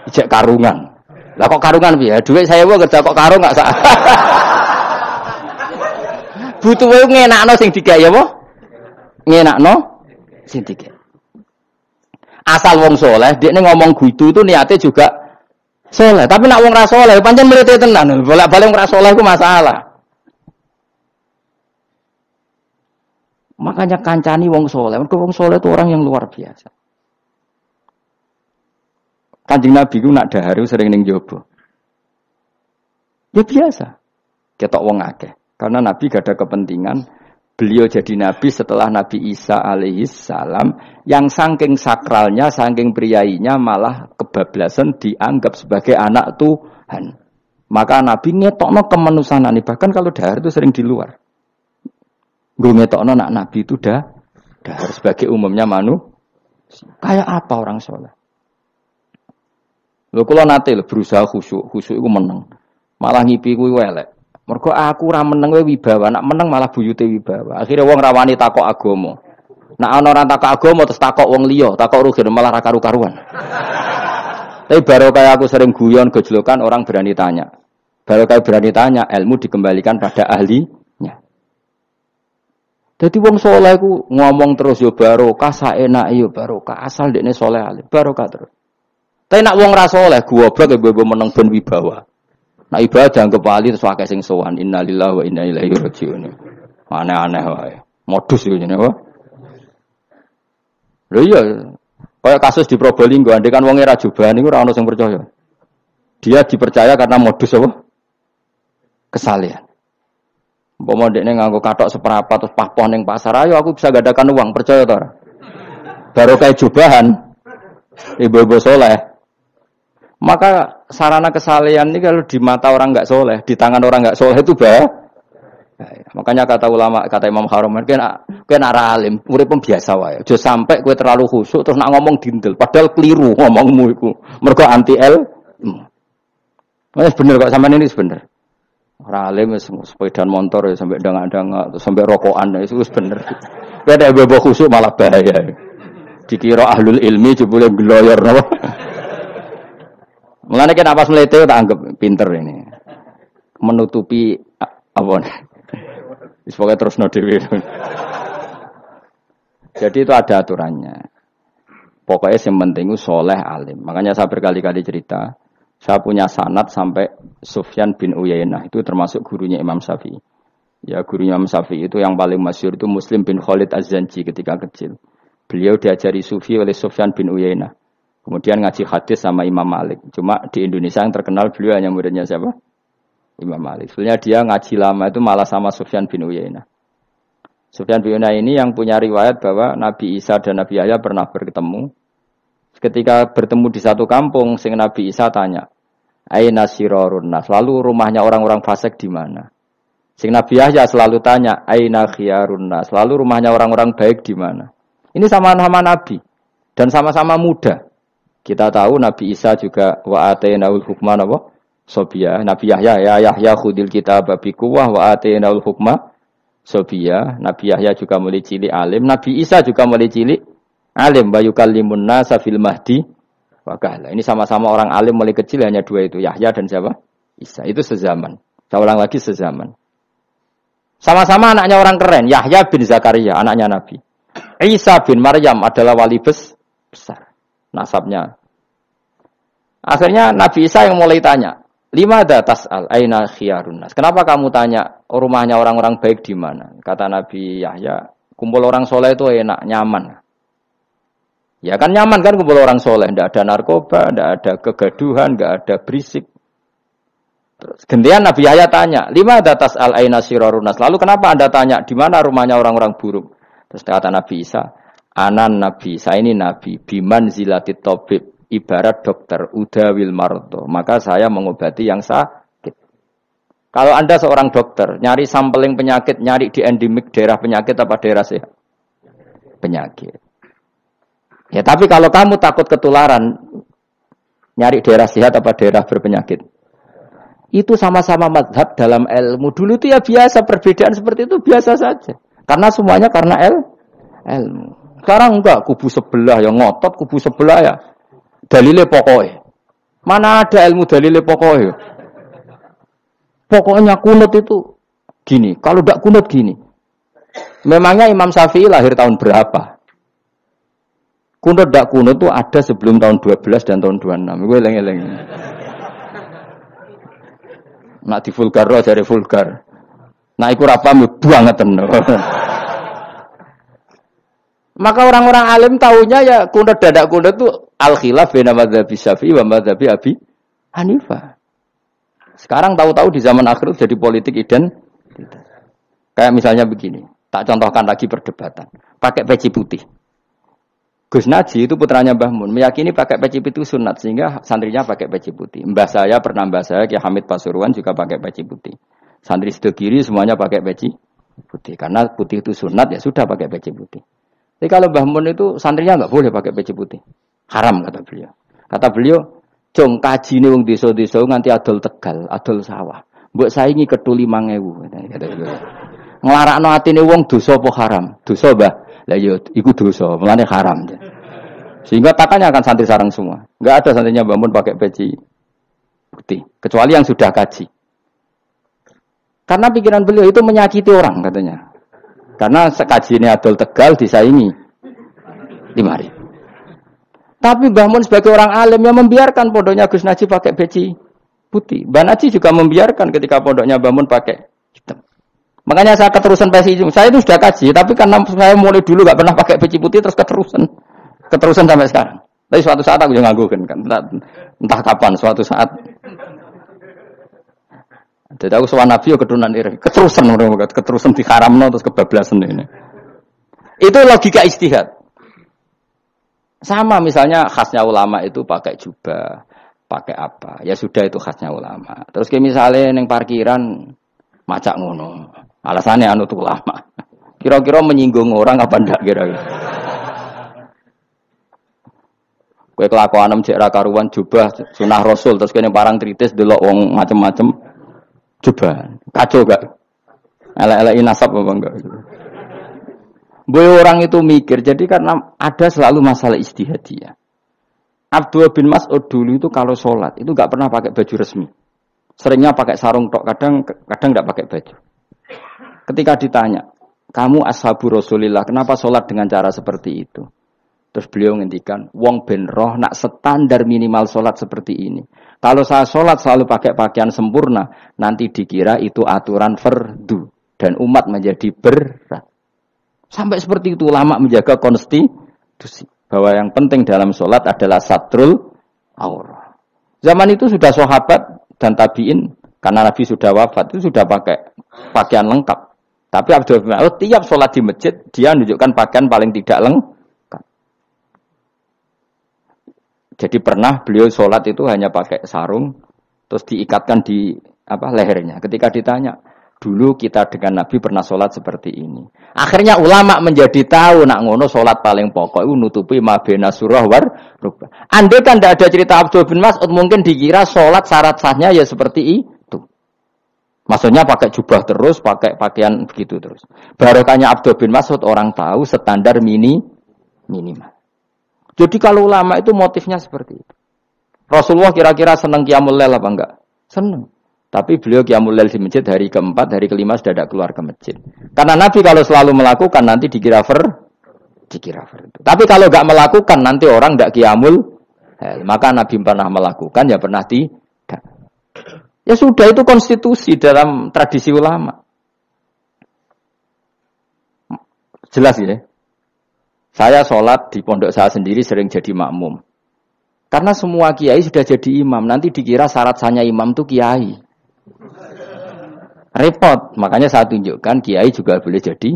Ijek karungan. Lah kok karungan piye? Dhuwit 1.000 kerja kok karung gak sak. Butuh wae ngenakno sing digawe apa? Ngenakno sing digawe. Asal wong soleh, dia ngomong gitu itu niatnya juga soleh. Tapi nak wong ra soleh, pancen mlete tenan. Bolak-balik wong ra soleh itu masalah. Makanya kancani wong soleh. Wong soleh itu orang yang luar biasa. Kanjeng Nabi ku nak dahar sering ning jaba. Ya biasa. Ketok wong akeh. Karena Nabi gak ada kepentingan beliau jadi Nabi setelah Nabi Isa alaihis salam yang saking sakralnya, saking priainya malah kebablasan dianggap sebagai anak Tuhan. Maka Nabi ngetokno kemanusiaan. Bahkan kalau dahar itu sering di luar. Gue ngetokno nak Nabi itu dahar sebagai umumnya kayak apa orang soleh. Lho kula nate lho berusaha khusyuk iku meneng. Malah ngipi kuwi elek. Mergo aku ora meneng wae wibawa, nak meneng malah buyute wibawa. Akhire wong ra wani takok agama. Nak ana ora takok agama terus takok wong liya, takok rugi malah ra karu-karuan. Tapi baru kayak aku sering guyon gejlokan orang berani tanya. Baru kayak berani tanya, ilmu dikembalikan pada ahlinya. Jadi wong saleh ku ngomong terus yo barokah, saenake yo barokah, asal dekne saleh alim, barokah terus. Tapi nak wong ra saleh goblok ya mbok meneng ben wibawa. Nah ibadah anggap wali terus akeh sing sowan innalillahi wa inna ilaihi raji'un. Aneh-aneh wae. Modus yo jenenge apa? Lho iya, kaya kasus di Probolinggo andekan wong ra jubah niku ora ono sing percaya. Dia dipercaya karena modus apa? Kesalehan. Umpama dekne nganggo kathok seprapat terus pahpoh ning pasar, ayo aku bisa gadakan uang, percaya ta ora? Baru kayak jubahan ibu-ibu soleh. Maka sarana kesalehan ini kalau di mata orang enggak soleh, di tangan orang enggak soleh itu bahaya. Makanya kata ulama, kata Imam Haromen, kowe nek alim, urip biasa wae. Aja sampai kowe terlalu khusyuk terus nak ngomong dindel, padahal keliru ngomongmu iku. Mergo anti ilmu. Wes bener kok sampean ini bener. Ora alim wis sepedaan motor ya sampai dangak-dangak terus sampai rokokan itu wis bener. Kowe nek bebo khusyuk malah bahaya. Dikira ahlul ilmi jebule gloyor napa. Mulane kan pas mlete tak anggap pinter ini. Menutupi apa nih? Wis pokoke terusno dhewe. Jadi itu ada aturannya. Pokoknya yang penting itu soleh alim. Makanya saya berkali-kali cerita, saya punya sanad sampai Sufyan bin Uyainah itu termasuk gurunya Imam Syafi'i. Ya gurunya Imam Syafi'i itu yang paling masyhur itu Muslim bin Khalid Az-Zanji ketika kecil. Beliau diajari sufi oleh Sufyan bin Uyainah. Kemudian ngaji hadis sama Imam Malik. Cuma di Indonesia yang terkenal beliau hanya muridnya siapa? Imam Malik. Sebenarnya dia ngaji lama itu malah sama Sufyan bin Uyainah. Sufyan bin Uyainah ini yang punya riwayat bahwa Nabi Isa dan Nabi Yahya pernah bertemu. Ketika bertemu di satu kampung, sing Nabi Isa tanya, "Aina sirarun nas?" Lalu rumahnya orang-orang fasik di mana? Sing Nabi Yahya selalu tanya, "Aina khiyarun nas?" Lalu rumahnya orang-orang baik di mana? Ini sama-sama Nabi dan sama-sama muda. Kita tahu Nabi Isa juga wa atainaul hukma napa? Sobiyah. Nabi Yahya ya Yahya khudil kitaba biquwwah wa atainaul hukma sobiyah. Nabi Yahya juga mulai cilik alim, Nabi Isa juga mulai cilik alim, bayukallimun nasa fil mahdi wa kahla. Ini sama-sama orang alim mulai kecil, hanya dua itu, Yahya dan siapa? Isa. Itu sezaman. Saya ulang lagi sezaman. Sama-sama anaknya orang keren, Yahya bin Zakaria, anaknya Nabi. Isa bin Maryam adalah wali besar nasabnya. Akhirnya Nabi Isa yang mulai tanya, "Limada tas'al aina khiyarun nas?" Kenapa kamu tanya rumahnya orang-orang baik di mana? Kata Nabi Yahya, kumpul orang soleh itu enak, nyaman. Ya kan nyaman kan kumpul orang soleh, tidak ada narkoba, tidak ada kegaduhan, tidak ada berisik. Terus gantian Nabi Yahya tanya, "Limada tas'al aina sirarun nas?" Lalu kenapa Anda tanya di mana rumahnya orang-orang buruk? Terus kata Nabi Isa, "Anan Nabi, saya ini Nabi, biman zilatit tabib." Ibarat dokter udawil marto, maka saya mengobati yang sakit. Kalau Anda seorang dokter, nyari sampling penyakit, nyari di endemik daerah penyakit apa daerah sehat? Penyakit. Ya tapi kalau kamu takut ketularan, nyari daerah sehat apa daerah berpenyakit? Itu sama-sama mazhab dalam ilmu. Dulu itu ya biasa, perbedaan seperti itu biasa saja. Karena semuanya karena ilmu. Sekarang enggak, kubu sebelah yang ngotot, kubu sebelah ya dalile pokoknya. Mana ada ilmu dalile pokoknya? Pokoknya kunut itu gini. Kalau tidak kunut gini. Memangnya Imam Syafi'i lahir tahun berapa? Kunut tidak kunut itu ada sebelum tahun 12 dan tahun 26. Gue eleng-eleng. Nak di vulgar roh jadi vulgar. Nah iku ra paham banget tenan. Maka orang-orang alim tahunya ya kunut dadak kunut itu al-khilaf baina madzhab Syafi'i wa madzhab Abi Hanifah. Sekarang tahu-tahu di zaman akhir jadi politik identitas. Kayak misalnya begini, tak contohkan lagi perdebatan. Pakai peci putih. Gus Naji itu putranya Mbah Mun, meyakini pakai peci putih sunat sehingga santrinya pakai peci putih. Mbah saya, Kiai Hamid Pasuruan juga pakai peci putih. Santri sebelah kiri semuanya pakai peci putih karena putih itu sunat ya sudah pakai peci putih. Tapi kalau Mbah Mun itu santrinya enggak boleh pakai peci putih. Haram kata beliau. Kata beliau, "Jong kaji nih wong desa-desa nganti adol Tegal, adol sawah. Mbok saingi ketu 5.000." Kata beliau. Nglarakno atine wong dosa apa haram? Dosa, Mbah. Lah yo iku dosa, mulane haram. Sehingga katanya akan santri sarang semua. Enggak ada santrinya Mbah Mun pakai peci putih, kecuali yang sudah kaji. Karena pikiran beliau itu menyakiti orang katanya. Karena sekaji ini adol Tegal disaingi 5.000. Tapi Mbah Mun sebagai orang alim yang membiarkan pondoknya Gus Naji pakai peci putih. Mbah Naji juga membiarkan ketika pondoknya Mbah Mun pakai hitam. Makanya saya keterusan peci. Saya itu sudah kaji, tapi karena saya mulai dulu nggak pernah pakai peci putih terus keterusan sampai sekarang. Tapi suatu saat aku juga nganggukan kan, entah kapan suatu saat. Jadi aku soal Nabi keturunan iri, keterusan diharamno terus kebablasan ini. Itu logika istihad. Sama misalnya khasnya ulama itu pakai jubah, pakai apa? Ya sudah itu khasnya ulama. Terus kayak misalnya neng parkiran macak ngono. Alasannya anut ulama. Kira-kira menyinggung orang apa ndak kira-kira? Kowe kelakuanem cek ra karuan jubah sunah Rasul terus kene parang tritis delok wong macem-macem jubah. Kacau gak? Elek-eleki nasab apa enggak? Boy orang itu mikir, jadi karena ada selalu masalah ijtihadiyah. Abdullah bin Mas'ud dulu itu kalau sholat itu nggak pernah pakai baju resmi, seringnya pakai sarung tok, kadang nggak pakai baju. Ketika ditanya, kamu ashabu Rasulillah, kenapa sholat dengan cara seperti itu? Terus beliau ngendikan, wong ben roh nak standar minimal sholat seperti ini. Kalau saya sholat selalu pakai pakaian sempurna, nanti dikira itu aturan fardu dan umat menjadi berat. Sampai seperti itu ulama menjaga konstitusi bahwa yang penting dalam sholat adalah satrul aurah. Zaman itu sudah sahabat dan tabiin karena Nabi sudah wafat itu sudah pakai pakaian lengkap. Tapi Abdul bin Mas'ud tiap sholat di masjid dia menunjukkan pakaian paling tidak lengkap. Jadi pernah beliau sholat itu hanya pakai sarung terus diikatkan di lehernya. Ketika ditanya, dulu kita dengan Nabi pernah sholat seperti ini. Akhirnya ulama menjadi tahu nak ngono sholat paling pokok itu nutupi mabena surah war rubah. Andai kan tidak ada cerita Abdul bin Mas'ud mungkin dikira sholat syarat sahnya ya seperti itu. Maksudnya pakai jubah terus, pakai pakaian begitu terus. Barokahnya Abdul bin Mas'ud orang tahu standar minimal. Jadi kalau ulama itu motifnya seperti itu. Rasulullah kira-kira senang qiyamul lail apa enggak? Senang. Tapi beliau qiyamul lail di masjid hari keempat, hari kelima sudah tidak keluar ke masjid. Karena Nabi kalau selalu melakukan nanti dikira fardu. Tapi kalau enggak melakukan nanti orang enggak qiyamul lail. Maka Nabi pernah melakukan ya pernah tidak. Ya sudah itu konstitusi dalam tradisi ulama. Jelas ya. Saya sholat di pondok saya sendiri sering jadi makmum. Karena semua kiai sudah jadi imam. Nanti dikira syarat sahnya imam itu kiai. Repot. Makanya saya tunjukkan kiai juga boleh jadi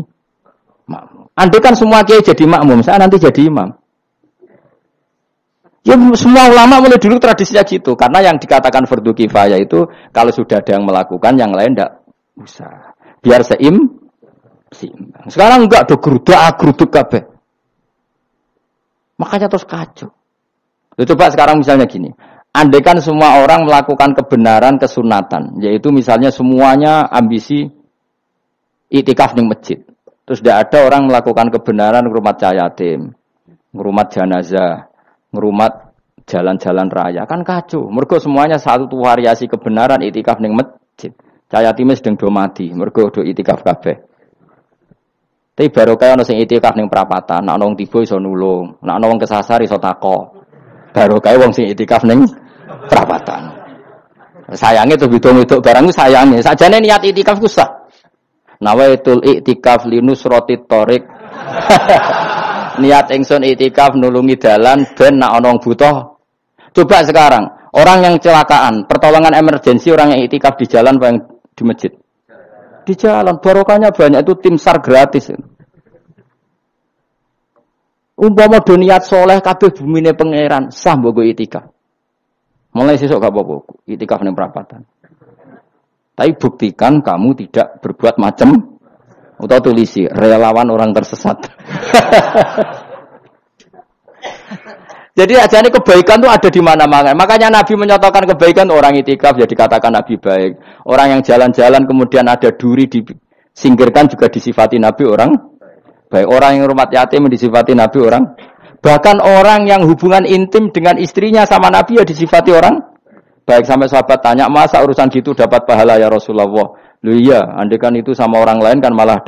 makmum. Andai kan semua kiai jadi makmum, saya nanti jadi imam. Ya semua ulama mulai dulu tradisinya gitu. Karena yang dikatakan fardu kifayah itu kalau sudah ada yang melakukan, yang lain tidak usah. Biar seimbang. Sekarang enggak do geruduk kabeh. Makanya terus kacau. Coba sekarang misalnya gini. Andai kan semua orang melakukan kebenaran kesunatan, yaitu misalnya semuanya ambisi iktikaf di masjid. Terus tidak ada orang melakukan kebenaran ngerumat yatim, ngerumat jenazah, ngerumat jalan-jalan raya. Kan kacau. Mergo semuanya satu variasi kebenaran iktikaf di masjid. Cah yatime sedang do mati, mergo do itikaf kabeh. Tapi barokah ana sing itikaf ning perapatan, nek ana wong tiba iso nulung, nek ana wong kesasar iso tako. Barokah wong sing itikaf ning perapatan. Sayange to bidung-bidung barang sayange. Sakjane niat itikaf ku sah. Nawaitul iktikaf linusratit thoriq. Niat ingsun iktikaf nulungi dalan ben nek ana wong butuh. Coba sekarang, orang yang kecelakaan, pertolongan emergensi orang yang iktikaf di jalan apa yang di masjid? Di jalan, barokahnya banyak, itu tim SAR gratis. Umpama do niat soleh kabeh bumine pangeran, sah mbok itikaf. Mulai sesuk gak apa-apa, itikaf ning perapatan. Tapi buktikan kamu tidak berbuat macam atau tulisi relawan orang tersesat. Jadi ajane kebaikan itu ada di mana-mana. Makanya Nabi menyatakan kebaikan orang itikaf ya dikatakan Nabi baik. Orang yang jalan-jalan kemudian ada duri disingkirkan juga disifati Nabi orang baik. Orang yang rumah yatim disifati Nabi orang. Bahkan orang yang hubungan intim dengan istrinya sama Nabi ya disifati orang baik. Sampai sahabat tanya, masa urusan gitu dapat pahala ya Rasulullah? Loh iya, andaikan itu sama orang lain kan malah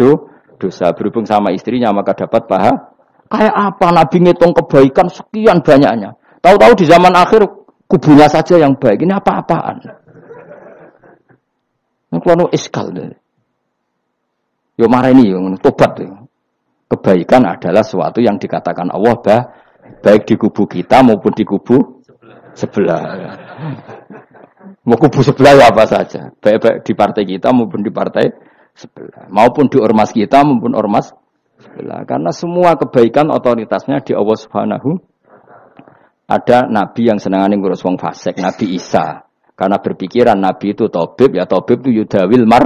dosa. Berhubung sama istrinya maka dapat pahala. Kayak apa Nabi ngitung kebaikan sekian banyaknya. Tahu-tahu di zaman akhir kubunya saja yang baik. Ini apa-apaan? Ini kalau iskal deh. Yo marah ini, yo tobat deh. Kebaikan adalah sesuatu yang dikatakan Allah baik di kubu kita maupun di kubu sebelah. Mau kubu sebelah ya apa saja. Baik di partai kita maupun di partai sebelah. Maupun di ormas kita maupun ormas sebelah. Karena semua kebaikan otoritasnya di Allah Subhanahu. Ada nabi yang senangane ngurus wong fasik, Nabi Isa. Karena berpikiran nabi itu tabib, ya tabib itu yudawil mar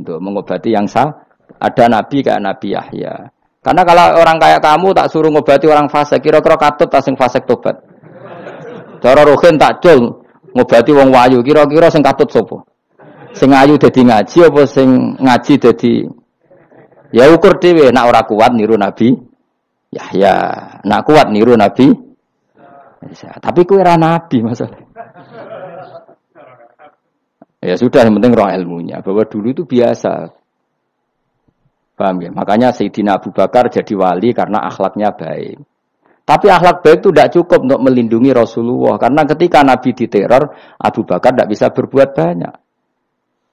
untuk mengobati yang salah. Ada nabi kayak Nabi Yahya. Karena kalau orang kayak kamu tak suruh ngobati orang fasik, kira-kira katut tak sing fasik tobat. Cara rohen tak cul ngobati wong wayu, kira-kira sing katut sapa? Sing ayu dadi ngaji apa sing ngaji dadi ya ukur dhewe, nek ora kuat niru Nabi Yahya, nek kuat niru Nabi Isa. Tapi kowe ora nabi masalah. Ya sudah, yang penting roh ilmunya, bahwa dulu itu biasa. Paham ya? Makanya Sayyidina Abu Bakar jadi wali karena akhlaknya baik. Tapi akhlak baik itu tidak cukup untuk melindungi Rasulullah. Karena ketika Nabi diteror, Abu Bakar tidak bisa berbuat banyak.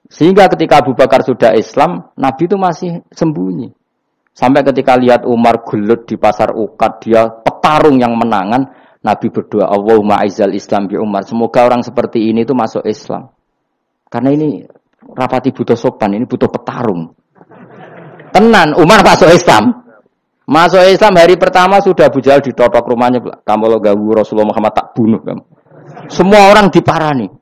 Sehingga ketika Abu Bakar sudah Islam, Nabi itu masih sembunyi. Sampai ketika lihat Umar gelut di pasar Uqad, dia petarung yang menangan, Nabi berdoa, Allahumma aizal Islam bi Umar. Semoga orang seperti ini itu masuk Islam. Karena ini rapati butuh sopan, ini butuh petarung. Tenan, Umar masuk Islam. Masuk Islam hari pertama sudah Abu Jahal ditotok rumahnya. Kamu lo ganggu Rasulullah Muhammad tak bunuh kamu. Semua orang diparani.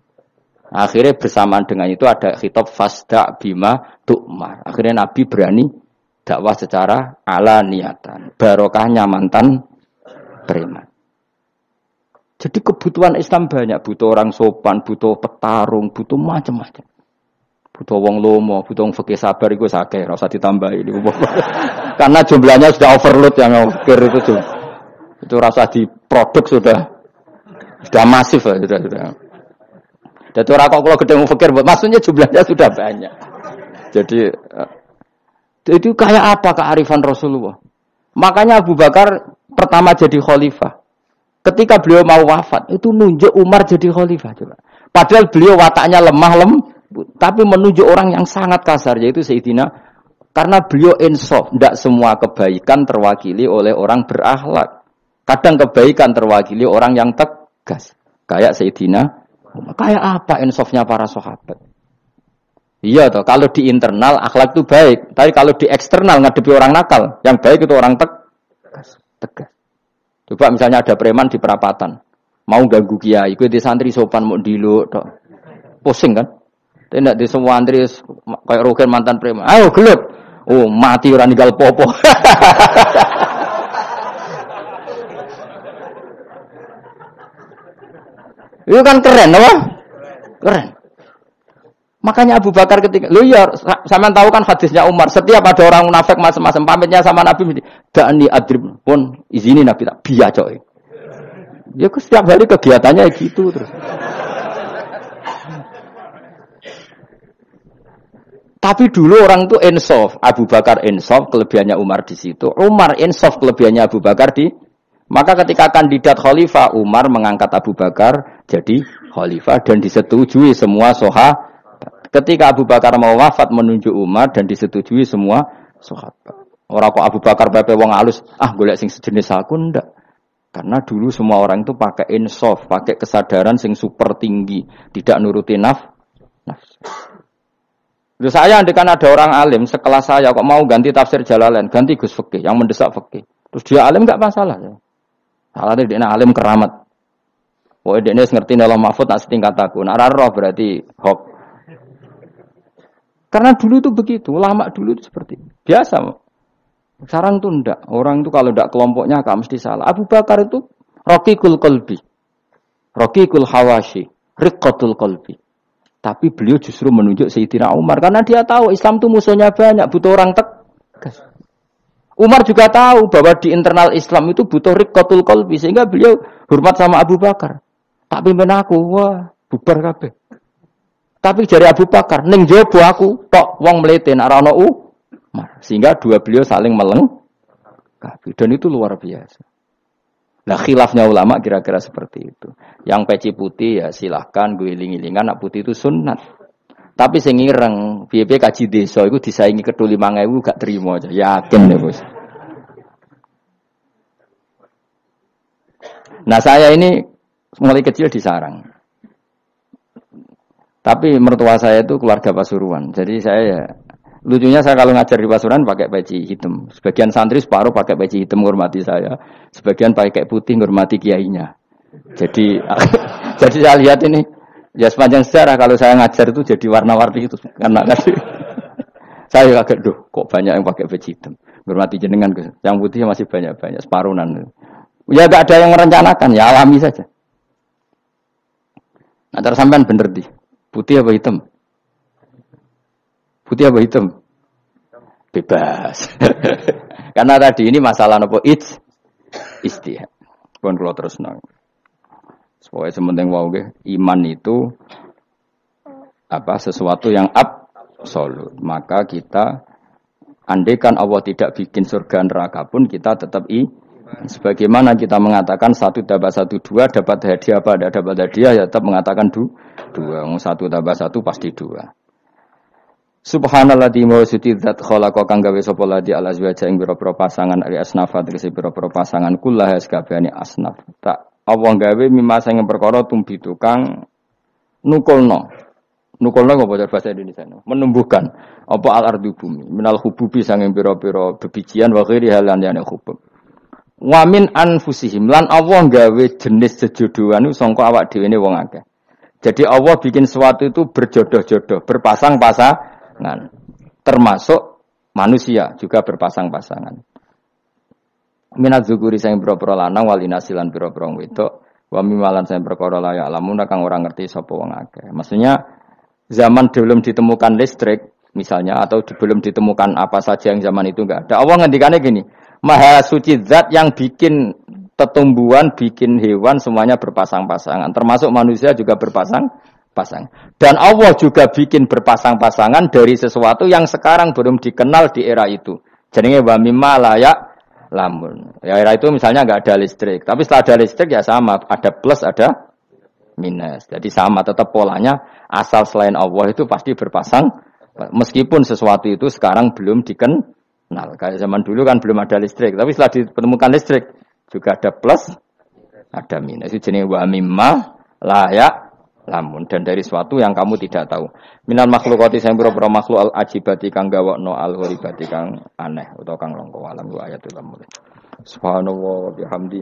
Akhirnya bersamaan dengan itu ada khitab fasda bima tu'mar. Akhirnya Nabi berani dakwah secara alaniatan. Barokahnya mantan preman. Jadi kebutuhan Islam banyak. Butuh orang sopan, butuh petarung, butuh macam-macam. Butuh wong lomo, butuh wong fikih sabar iku sakeh, ora usah ditambahi. Karena jumlahnya sudah overload yang fikir itu. Itu rasa di produk sudah masif sudah. Jadi orang kok kalau gede fikir, maksudnya jumlahnya sudah banyak. Jadi itu kayak apa kearifan Rasulullah? Makanya Abu Bakar pertama jadi khalifah. Ketika beliau mau wafat, itu nunjuk Umar jadi khalifah coba. Padahal beliau wataknya lemah tapi menunjuk orang yang sangat kasar, yaitu Sayyidina, karena beliau insaf, tidak semua kebaikan terwakili oleh orang berakhlak. Kadang kebaikan terwakili orang yang tegas, kayak Sayyidina. Kayak apa insafnya para sahabat? Iya toh, kalau di internal akhlak itu baik, tapi kalau di eksternal ngadepi orang nakal, yang baik itu orang tegas. Coba misalnya ada preman di perapatan, mau ganggu kiai, itu di santri sopan mau diluk, pusing kan? Tidak di semua antri kayak roken mantan preman. Ayo gelut. Oh mati orang ninggal popo. Itu kan keren, apa? Keren. Makanya Abu Bakar ketika, lu ya, sampean tahu kan hadisnya Umar. Setiap ada orang munafik macam-macam pamitnya sama Nabi, da'ani adrib pun izini Nabi tak biya coy. Ya setiap hari kegiatannya gitu terus. Tapi dulu orang itu insaf, Abu Bakar insaf, kelebihannya Umar di situ. Umar insaf, kelebihannya Abu Bakar di. Maka ketika kandidat khalifah, Umar mengangkat Abu Bakar jadi khalifah dan disetujui semua sahabat. Ketika Abu Bakar mau wafat menunjuk Umar dan disetujui semua sahabat. Orang kok Abu Bakar bape wong halus, golek sing sejenis aku ndak. Karena dulu semua orang itu pakai insaf, pakai kesadaran sing super tinggi, tidak nuruti nafsu. Terus saya andekan ada orang alim sekelas saya kok mau ganti tafsir Jalalain, ganti Gus Fikih yang mendesak fikih. Terus dia alim enggak masalah ya. Salahnya dia alim keramat. Oh dia ngerti dalam mahfud nak setingkat aku. Nak roh berarti hok. Karena dulu itu begitu, ulama dulu itu seperti itu. Biasa. Sekarang tuh enggak. Orang itu kalau enggak kelompoknya enggak mesti salah. Abu Bakar itu raqiqul qalbi. Raqiqul hawashi, riqqatul qalbi. Tapi beliau justru menunjuk Sayyidina Umar karena dia tahu Islam itu musuhnya banyak, butuh orang tegas. Umar juga tahu bahwa di internal Islam itu butuh riqqatul qalbi sehingga beliau hormat sama Abu Bakar. Tak pimpin aku, wah, bubar kabeh. Tapi jari Abu Bakar, ning jobo aku tok wong mlete nek ora ono Umar. Sehingga dua beliau saling melengkapi dan itu luar biasa. Nah khilafnya ulama kira-kira seperti itu. Yang peci putih ya silahkan gue iling-ilingan, nak putih itu sunat. Tapi sing ireng, piye-piye kaji desa iku disaingi kedul 5.000 gak terima aja. Yakin deh, Bos. Nah, saya ini mulai kecil di sarang. Tapi mertua saya itu keluarga Pasuruan. Jadi saya lucunya saya kalau ngajar di Pasuruan pakai peci hitam. Sebagian santri separuh pakai peci hitam menghormati saya. Sebagian pakai putih menghormati kiainya. Jadi jadi saya lihat ini ya sepanjang sejarah kalau saya ngajar itu jadi warna-warni itu karena saya agak kok banyak yang pakai peci hitam. Menghormati jenengan yang putih masih banyak separuhan. Ya enggak ada yang merencanakan, ya alami saja. Nah, terus sampean bener di. Putih apa hitam? Putih apa hitam? Bebas. Karena tadi ini masalah apa? Istihad. Pun kalau terus nang. Supaya sementing wau iman itu sesuatu yang absolut. Maka kita andaikan Allah tidak bikin surga neraka pun kita tetap sebagaimana kita mengatakan 1 tambah 1 2 dapat hadiah apa? Tidak dapat hadiah ya tetap mengatakan 2. 1 tambah 1 pasti 2. Subhanalladzi mawsuti dzat khalaqa kang gawe sapa ladi al-azwaja ing pira-pira pasangan ari asnafat tegese pira-pira pasangan kullah sakabehane asnaf. Tak Allah gawe mimma sing perkara tumbitu kang nukulno. Nukulno apa bahasa Indonesia? Menumbuhkan apa al-ardu bumi minal hububi sanging pira-pira bebijian wa ghairi halan yani hubub. Wa min anfusihim lan Allah gawe jenis jejodohan sangka awak dhewe ne wong akeh. Jadi Allah bikin sesuatu itu berjodoh-jodoh, berpasang-pasangan. Termasuk manusia juga berpasang-pasangan. Minaz zukuri sing boro-boro lanang wal inasilan boro-boro wedok, wa mimalan sing perkara layak lamun kang ora ngerti sapa wong akeh. Maksudnya zaman belum ditemukan listrik misalnya atau belum ditemukan apa saja yang zaman itu enggak ada. Allah ngendikane gini, Maha suci zat yang bikin tumbuhan, bikin hewan semuanya berpasang-pasangan. Termasuk manusia juga berpasang-pasang. Dan Allah juga bikin berpasang-pasangan dari sesuatu yang sekarang belum dikenal di era itu. Jenenge wa mimma layak lamun. Ya era itu misalnya enggak ada listrik. Tapi setelah ada listrik ya sama. Ada plus, ada minus. Jadi sama tetap polanya. Asal selain Allah itu pasti berpasang. Meskipun sesuatu itu sekarang belum dikenal. Kayak zaman dulu kan belum ada listrik. Tapi setelah ditemukan listrik. Juga ada plus, ada minus. Itu jenis wa mimma layak lamun. Dan dari sesuatu yang kamu tidak tahu. Minal makhlukati sing pira-pira makhluk al ajibati kang gawakno al ghoribati kang aneh utawa kang langka alam wa ayatul lamun. Subhanallah wa bihamdi.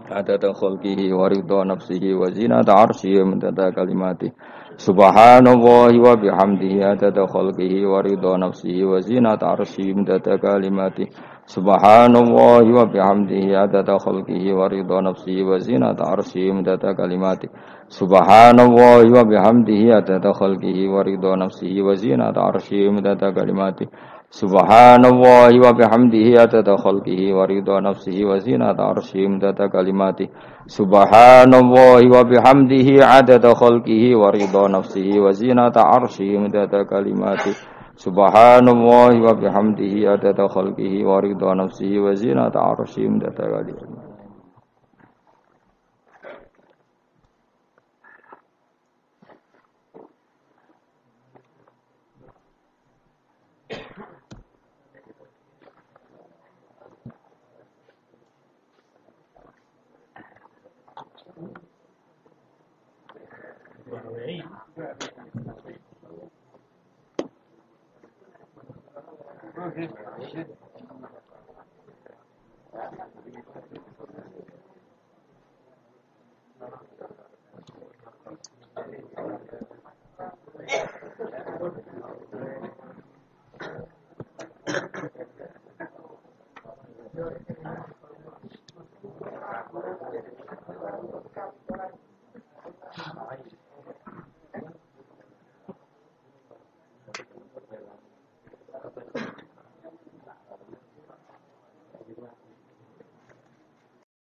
Adada khalqihi wa ridha nafsihi wa zinata arsyihi min tata kalimati. Subhanallah wa bihamdihi adada khalqihi wa ridha nafsihi wa zinata arsyihi min tata kalimati. Subhanallah wa bihamdihi adada khalqihi wa ridha nafsihi wa zinata arsyihi midada kalimati. Subhanallah wa bihamdihi adada khalqihi wa ridha nafsihi wa zinata arsyihi midada kalimati. Subhanallah wa bihamdihi adada khalqihi wa ridha nafsihi wa zinata arsyihi midada kalimati. Subhanallah wa bihamdihi adada khalqihi wa ridha nafsihi wa zinata arsyihi midada kalimati. Subhanallahi wa bihamdihi adada khalqihi wa ridha nafsihi wa zinata arsyihi midada kalimatihi.